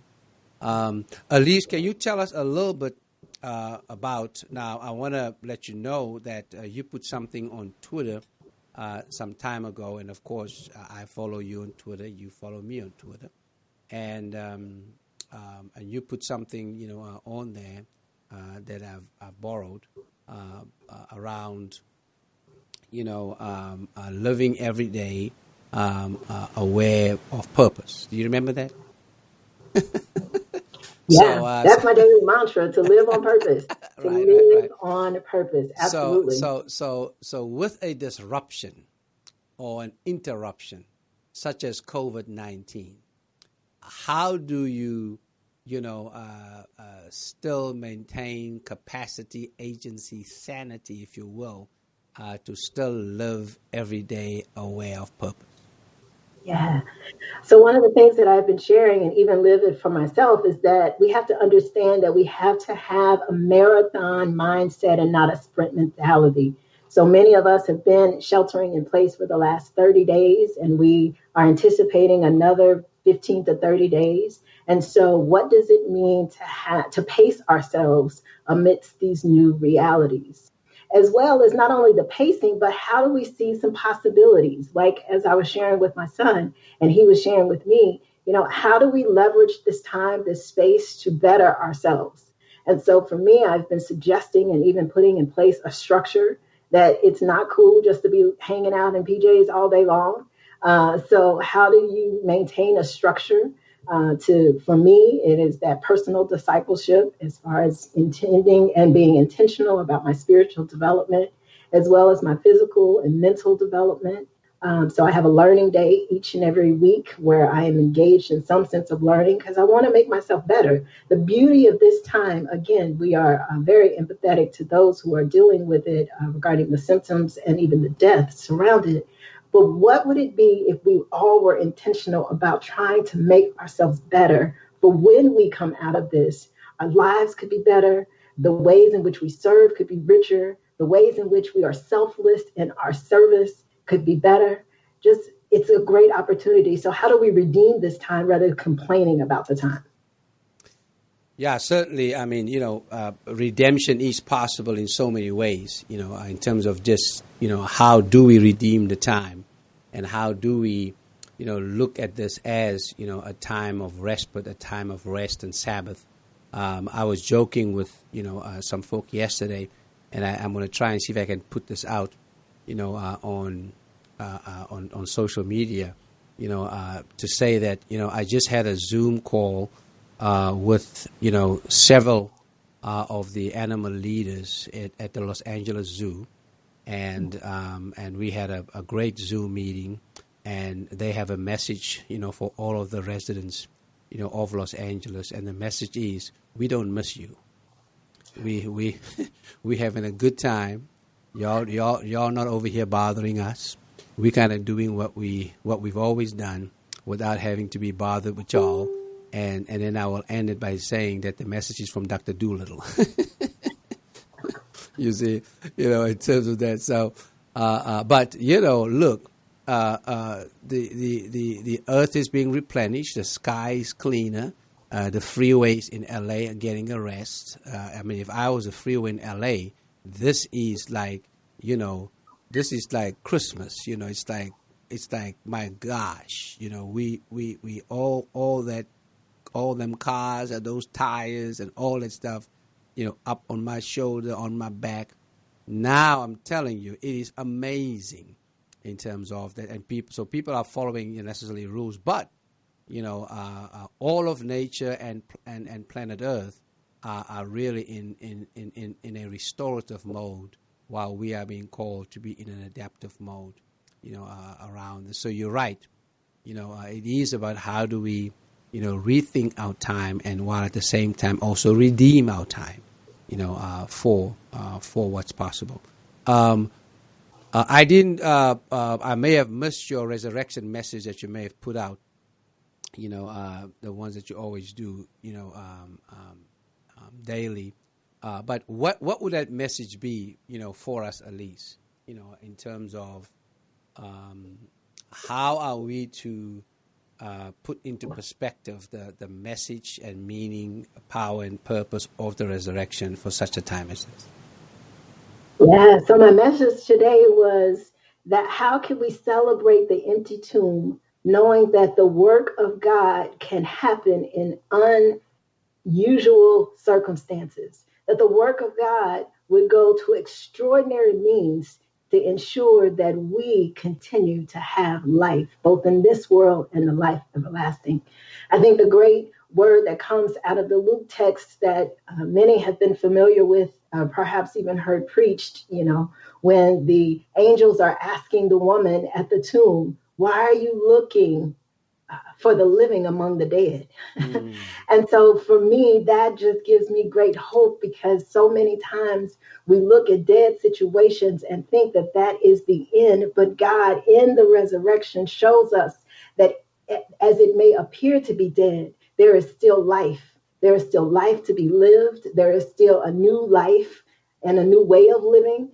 Aleze, can you tell us a little bit about, now I want to let you know that you put something on Twitter some time ago, and of course I follow you on Twitter, you follow me on Twitter, and you put something on there that I've borrowed around living every day aware of purpose. Do you remember that? Yeah, that's my daily mantra: to live on purpose. To live on purpose. Absolutely. So with a disruption or an interruption, such as COVID-19, how do you, still maintain capacity, agency, sanity, if you will, to still live every day aware of purpose? Yeah. So one of the things that I've been sharing and even live it for myself is that we have to understand that we have to have a marathon mindset and not a sprint mentality. So many of us have been sheltering in place for the last 30 days, and we are anticipating another 15 to 30 days. And so what does it mean to pace ourselves amidst these new realities? As well as not only the pacing, but how do we see some possibilities? Like as I was sharing with my son and he was sharing with me, how do we leverage this time, this space to better ourselves? And so for me, I've been suggesting and even putting in place a structure that it's not cool just to be hanging out in PJs all day long. So how do you maintain a structure? For me, it is that personal discipleship as far as intending and being intentional about my spiritual development, as well as my physical and mental development. So I have a learning day each and every week where I am engaged in some sense of learning because I want to make myself better. The beauty of this time, again, we are very empathetic to those who are dealing with it regarding the symptoms and even the deaths around it. But what would it be if we all were intentional about trying to make ourselves better for when we come out of this? Our lives could be better. The ways in which we serve could be richer. The ways in which we are selfless in our service could be better. It's a great opportunity. So how do we redeem this time rather than complaining about the time? Yeah, certainly. I mean, redemption is possible in so many ways, in terms of just, how do we redeem the time and how do we, look at this as, a time of respite, a time of rest and Sabbath. I was joking with, some folk yesterday, and I'm going to try and see if I can put this out, on social media, to say that, I just had a Zoom call with several of the animal leaders at the Los Angeles Zoo, and we had a great Zoom meeting, and they have a message for all of the residents of Los Angeles, and the message is, we don't miss you. We having a good time. Y'all not over here bothering us. We kind of doing what we've always done without having to be bothered with y'all. And then I will end it by saying that the message is from Dr. Doolittle. You see, in terms of that. So, but look, the earth is being replenished. The sky is cleaner. The freeways in LA are getting a rest. I mean, if I was a freeway in LA, this is like, this is like Christmas. It's like my gosh, we all that. All them cars and those tires and all that stuff, up on my shoulder, on my back. Now I'm telling you, it is amazing in terms of that. And people are following necessarily rules, but all of nature and planet Earth are really in a restorative mode, while we are being called to be in an adaptive mode, around this. So you're right. It is about how do we rethink our time, and while at the same time also redeem our time, for what's possible. I didn't. I may have missed your resurrection message that you may have put out. The ones that you always do. Daily. But what would that message be? For us, Aleze. In terms of how are we to put into perspective the message and meaning, power, and purpose of the resurrection for such a time as this? Yeah, so my message today was that how can we celebrate the empty tomb, knowing that the work of God can happen in unusual circumstances, that the work of God would go to extraordinary means to ensure that we continue to have life, both in this world and the life everlasting. I think the great word that comes out of the Luke text that many have been familiar with, perhaps even heard preached, when the angels are asking the woman at the tomb, why are you looking for the living among the dead? And so for me, that just gives me great hope, because so many times we look at dead situations and think that that is the end. But God in the resurrection shows us that as it may appear to be dead, there is still life. There is still life to be lived. There is still a new life and a new way of living,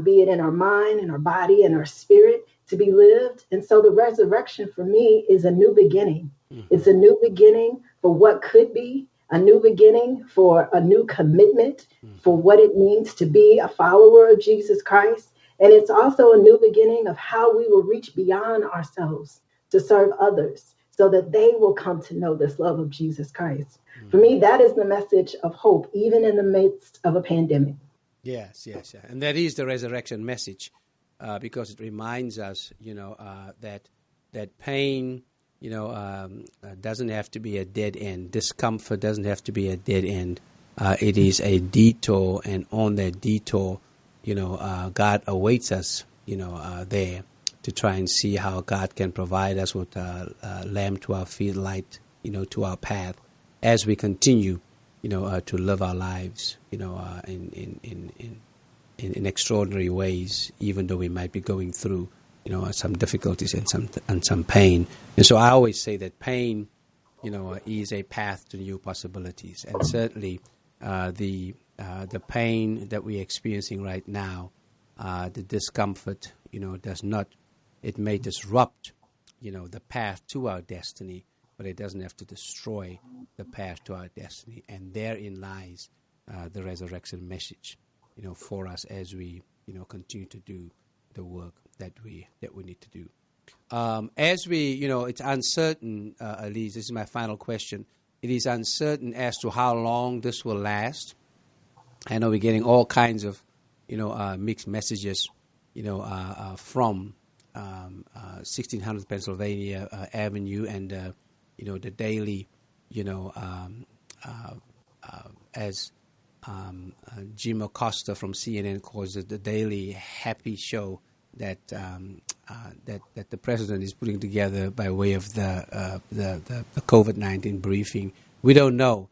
be it in our mind, in our body, and our spirit, to be lived. And so the resurrection for me is a new beginning. It's a new beginning for what could be, a new beginning for a new commitment for what it means to be a follower of Jesus Christ. And it's also a new beginning of how we will reach beyond ourselves to serve others, so that they will come to know this love of Jesus Christ. For me, that is the message of hope, even in the midst of a pandemic. Yes. And that is the resurrection message, because it reminds us, that pain, doesn't have to be a dead end. Discomfort doesn't have to be a dead end. It is a detour, and on that detour, God awaits us, there, to try and see how God can provide us with a lamp to our feet, light, to our path, as we continue, to live our lives, in extraordinary ways, even though we might be going through, some difficulties and some pain. And so I always say that pain, is a path to new possibilities, and certainly the pain that we're experiencing right now, the discomfort, does not. It may disrupt, the path to our destiny, but it doesn't have to destroy the path to our destiny. And therein lies the resurrection message, for us as we, continue to do the work that we need to do. As we, it's uncertain, Aleze, this is my final question. It is uncertain as to how long this will last. I know we're getting all kinds of, mixed messages, from 1600 Pennsylvania Avenue, and the daily, as Jim Acosta from CNN calls it, the daily happy show that that the president is putting together by way of the COVID-19 briefing. We don't know,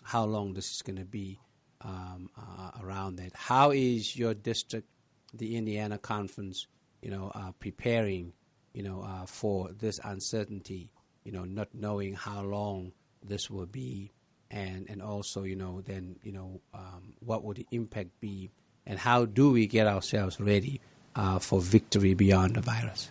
how long this is going to be around that. How is your district, the Indiana Conference, preparing, for this uncertainty, not knowing how long this will be, and also, then, what would the impact be, and how do we get ourselves ready for victory beyond the virus?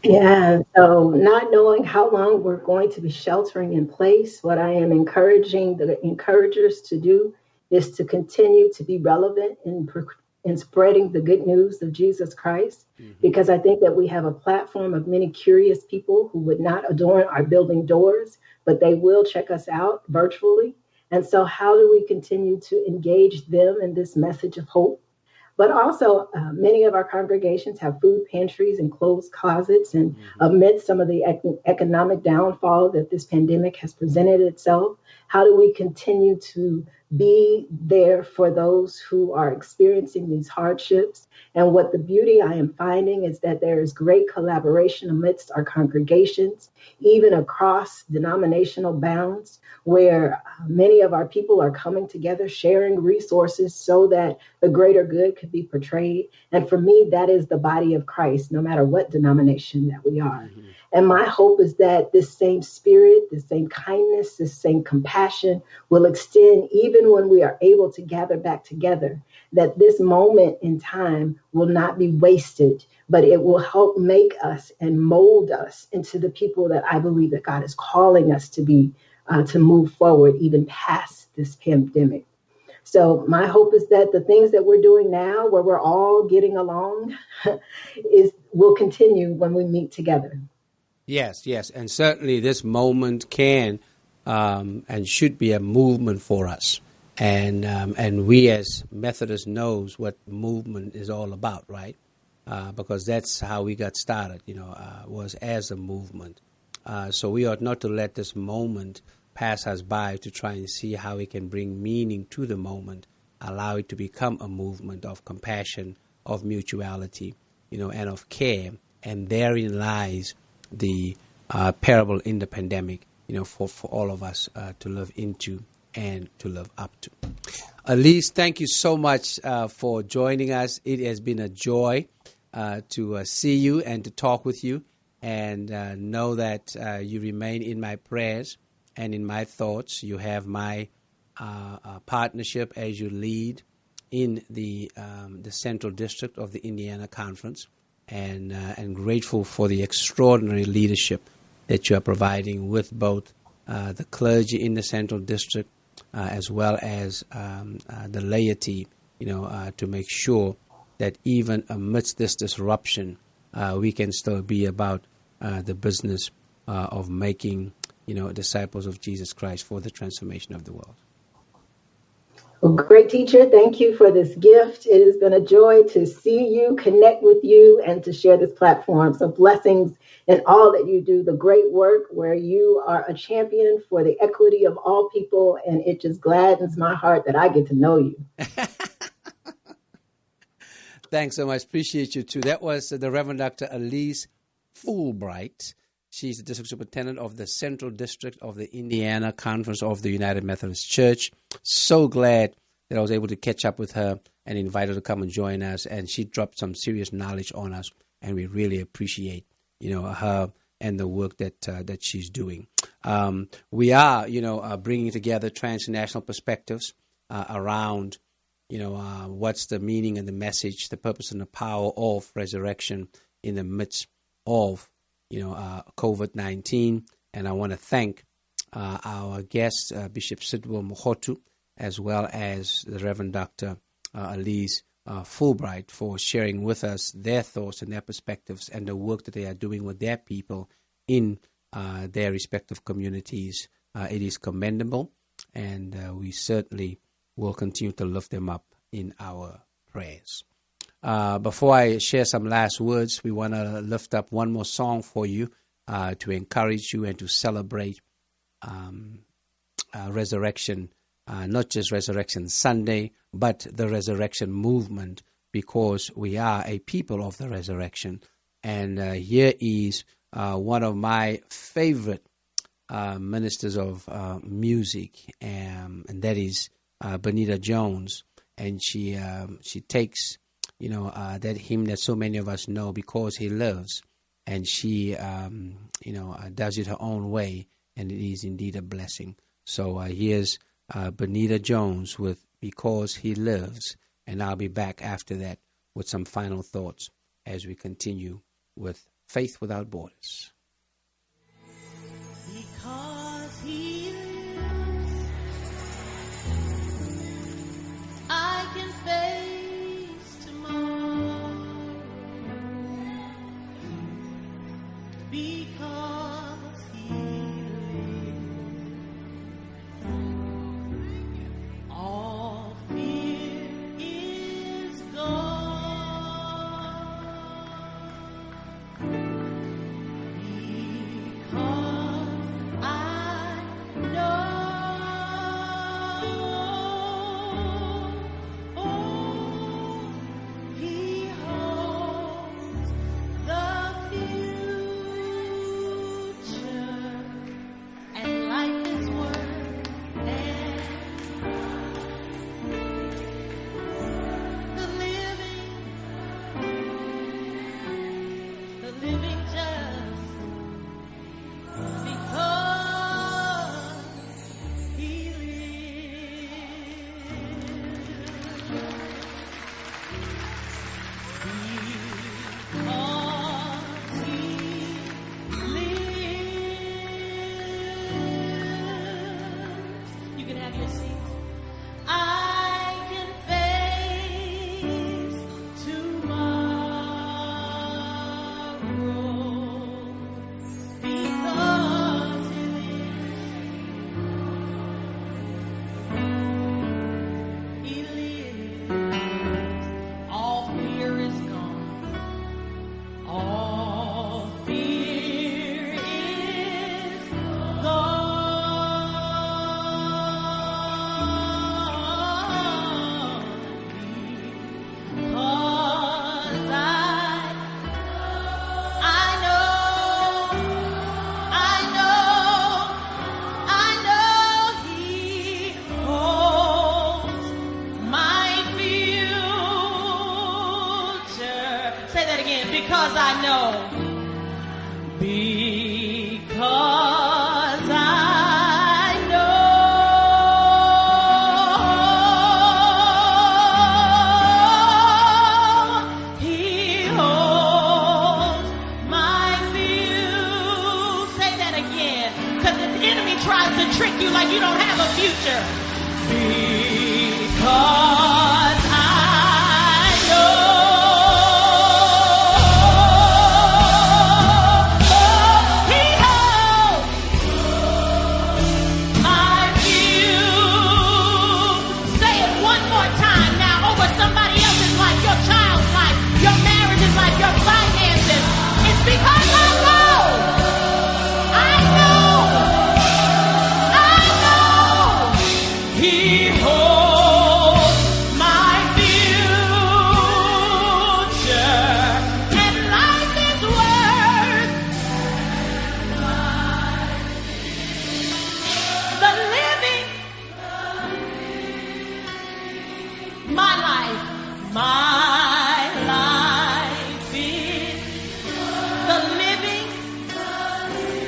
Yeah, so not knowing how long we're going to be sheltering in place, what I am encouraging the encouragers to do is to continue to be relevant in spreading the good news of Jesus Christ, because I think that we have a platform of many curious people who would not adorn our building doors, but they will check us out virtually. And so how do we continue to engage them in this message of hope? But also, many of our congregations have food pantries and closed closets. And amidst some of the economic downfall that this pandemic has presented itself, how do we continue to be there for those who are experiencing these hardships? And what the beauty I am finding is that there is great collaboration amidst our congregations, even across denominational bounds, where many of our people are coming together, sharing resources so that the greater good could be portrayed. And for me, that is the body of Christ, no matter what denomination that we are. And my hope is that this same spirit, this same kindness, this same compassion will extend even even when we are able to gather back together, that this moment in time will not be wasted, but it will help make us and mold us into the people that I believe that God is calling us to be, to move forward, even past this pandemic. So my hope is that the things that we're doing now, where we're all getting along, will continue when we meet together. Yes, and certainly this moment can and should be a movement for us, and we as Methodists knows what movement is all about, right? Because that's how we got started, was as a movement. So we ought not to let this moment pass us by to try and see how we can bring meaning to the moment, allow it to become a movement of compassion, of mutuality, and of care. And therein lies the parable in the pandemic, for all of us to live into and to live up to. Aleze, thank you so much for joining us. It has been a joy to see you and to talk with you, and know that you remain in my prayers and in my thoughts. You have my partnership as you lead in the Central District of the Indiana Conference, and grateful for the extraordinary leadership that you are providing with both the clergy in the Central District as well as the laity, to make sure that even amidst this disruption, we can still be about the business of making disciples of Jesus Christ for the transformation of the world. Well, great teacher, thank you for this gift. It has been a joy to see you, connect with you, and to share this platform. So blessings in all that you do, the great work where you are a champion for the equity of all people, and it just gladdens my heart that I get to know you. Thanks so much. Appreciate you too. That was the Reverend Dr. Aleze Fulbright. She's the District Superintendent of the Central District of the Indiana Conference of the United Methodist Church. So glad that I was able to catch up with her and invite her to come and join us. And she dropped some serious knowledge on us, and we really appreciate, her and the work that she's doing. We are, bringing together transnational perspectives around, what's the meaning and the message, the purpose and the power of resurrection in the midst of COVID-19, and I want to thank our guest, Bishop Sidwell Mokgothu, as well as the Reverend Dr. Aleze Fulbright, for sharing with us their thoughts and their perspectives and the work that they are doing with their people in their respective communities. It is commendable, and we certainly will continue to lift them up in our prayers. Before I share some last words, we want to lift up one more song for you to encourage you and to celebrate resurrection, not just Resurrection Sunday, but the resurrection movement, because we are a people of the resurrection. And here is one of my favorite ministers of music, and that is Bonita Jones. And she takes that hymn that so many of us know, Because He Lives, and she, does it her own way, and it is indeed a blessing. So here's Bonita Jones with Because He Lives, and I'll be back after that with some final thoughts as we continue with Faith Without Borders. Because He lives, I can face tomorrow. Because He lives, all fear is gone. Because I know, He holds the future. again. Because I know. Because I know He holds my future. Say that again. Because the enemy tries to trick you like you don't have a future. Because I know He holds my future. Say it one more time now over somebody else's life, your child's life, your marriage's life, your finances. It's because I know. I know. I know. He holds my future, and life is worth the living. My life is the living.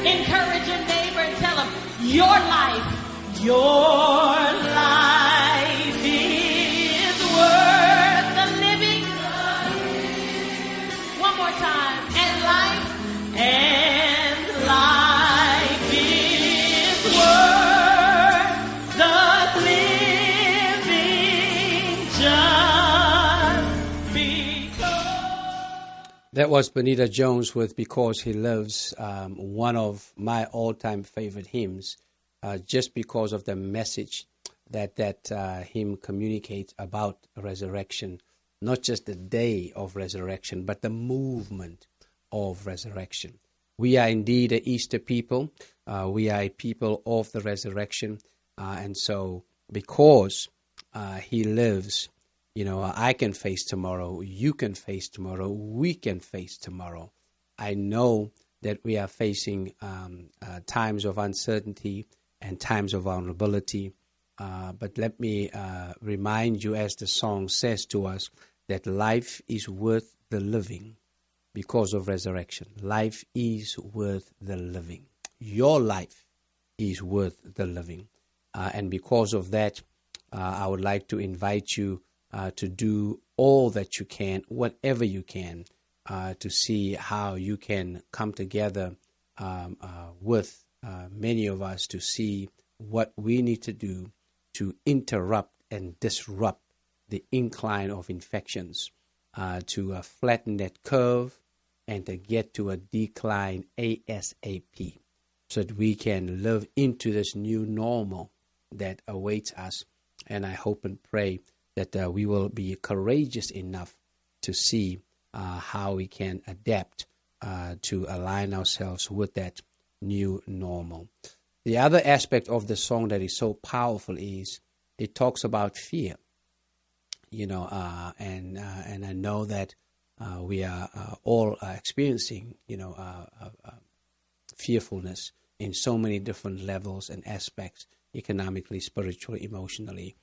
Encourage your neighbor and tell him your life is worth the living. One more time. And life is worth the living just because. That was Benita Jones with Because He Lives, one of my all-time favorite hymns, just because of the message that hymn communicates about resurrection, not just the day of resurrection, but the movement of resurrection. We are indeed an Easter people. We are a people of the resurrection. And so because He lives, I can face tomorrow, you can face tomorrow, we can face tomorrow. I know that we are facing times of uncertainty and times of vulnerability. But let me remind you, as the song says to us, that life is worth the living because of resurrection. Life is worth the living. Your life is worth the living. And because of that, I would like to invite you to do all that you can, whatever you can, to see how you can come together with many of us to see what we need to do to interrupt and disrupt the incline of infections, to flatten that curve and to get to a decline ASAP, so that we can live into this new normal that awaits us. And I hope and pray that we will be courageous enough to see how we can adapt to align ourselves with that new normal. The other aspect of the song that is so powerful is it talks about fear, and I know that we are all experiencing, fearfulness in so many different levels and aspects, economically, spiritually, emotionally,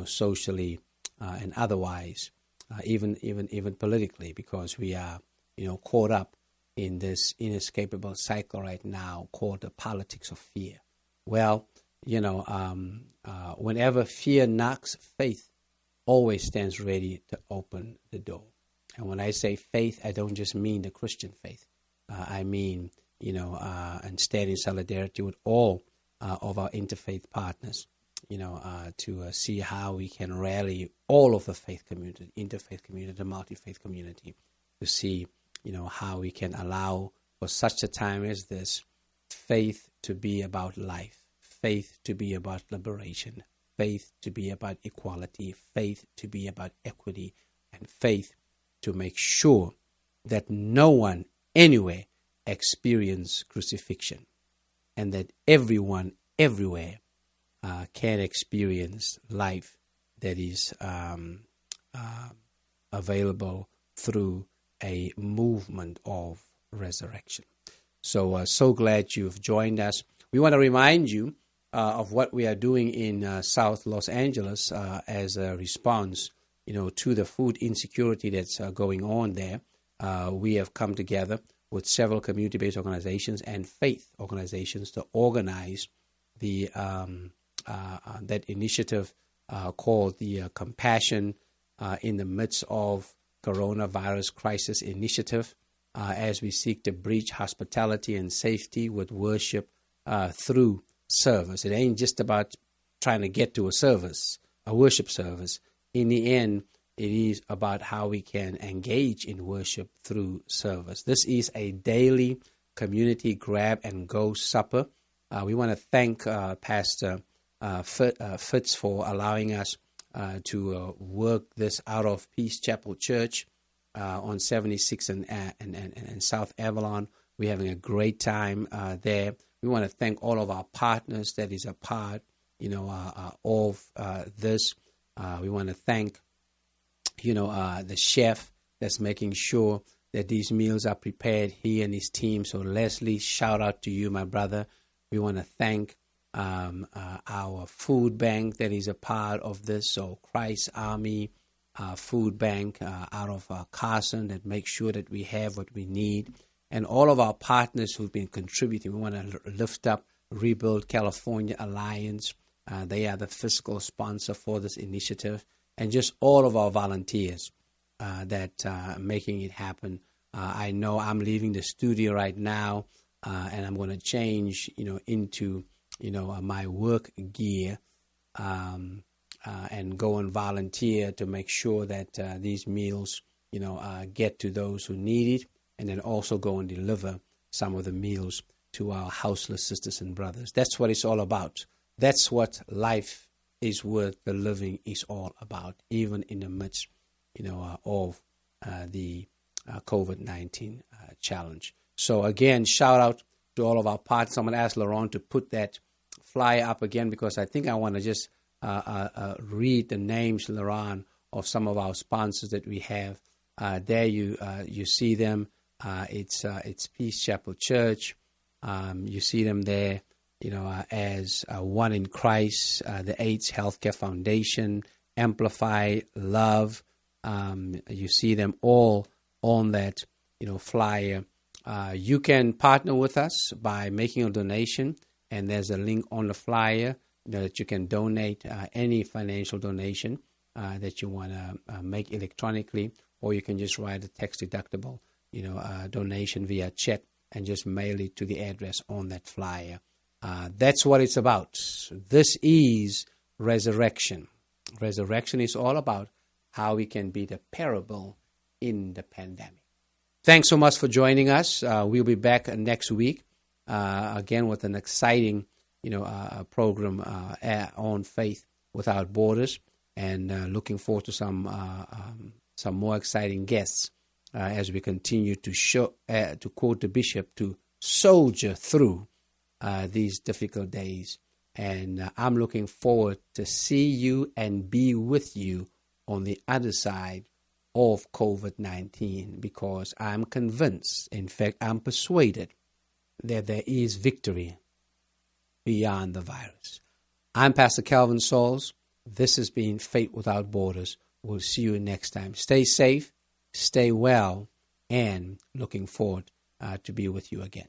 socially, and otherwise, even politically, because we are, caught up in this inescapable cycle right now called the politics of fear. Well, whenever fear knocks, faith always stands ready to open the door. And when I say faith, I don't just mean the Christian faith. I mean, and stand in solidarity with all of our interfaith partners, to see how we can rally all of the faith community, interfaith community, the multi-faith community, to see, how we can allow for such a time as this, faith to be about life, faith to be about liberation, faith to be about equality, faith to be about equity, and faith to make sure that no one anywhere experience crucifixion, and that everyone everywhere can experience life that is available through a movement of resurrection. So glad you've joined us. We want to remind you of what we are doing in South Los Angeles as a response, to the food insecurity that's going on there. we have come together with several community-based organizations and faith organizations to organize the that initiative called the Compassion in the Midst of Coronavirus Crisis Initiative, as we seek to breach hospitality and safety with worship through service. It ain't just about trying to get to a worship service. In the end, it is about how we can engage in worship through service. This is a daily community grab-and-go supper. We want to thank Pastor Fitz for allowing us to work this out of Peace Chapel Church on 76 and South Avalon. We're having a great time there. We want to thank all of our partners that is a part, of this. We want to thank, the chef that's making sure that these meals are prepared, he and his team. So Leslie, shout out to you, my brother. We want to thank our food bank that is a part of this. So Christ Army Food Bank out of Carson that makes sure that we have what we need. And all of our partners who've been contributing. We want to lift up Rebuild California Alliance. They are the fiscal sponsor for this initiative. And just all of our volunteers that are making it happen. I know I'm leaving the studio right now, and I'm going to change, into, my work gear and go and volunteer to make sure that these meals, get to those who need it, and then also go and deliver some of the meals to our houseless sisters and brothers. That's what it's all about. That's what life is worth the living is all about, even in the midst, of the COVID-19 challenge. So again, shout out to all of our partners. I'm going to ask Laurent to put that flyer up again because I think I want to just read the names, Laurent, of some of our sponsors that we have. There you see them. It's Peace Chapel Church. You see them there. As One in Christ, the AIDS Healthcare Foundation, Amplify Love. You see them all on that, flyer. You can partner with us by making a donation, and there's a link on the flyer that you can donate any financial donation that you want to make electronically, or you can just write a tax-deductible, donation via check and just mail it to the address on that flyer. That's what it's about. This is resurrection. Resurrection is all about how we can be the parable in the pandemic. Thanks so much for joining us. We'll be back next week again with an exciting, program on Faith Without Borders, and looking forward to some more exciting guests as we continue to quote the bishop, to soldier through these difficult days. And I'm looking forward to see you and be with you on the other side of COVID-19, because I'm convinced, in fact, I'm persuaded that there is victory beyond the virus. I'm Pastor Kelvin Sauls. This has been Faith Without Borders. We'll see you next time. Stay safe, stay well, and looking forward to be with you again.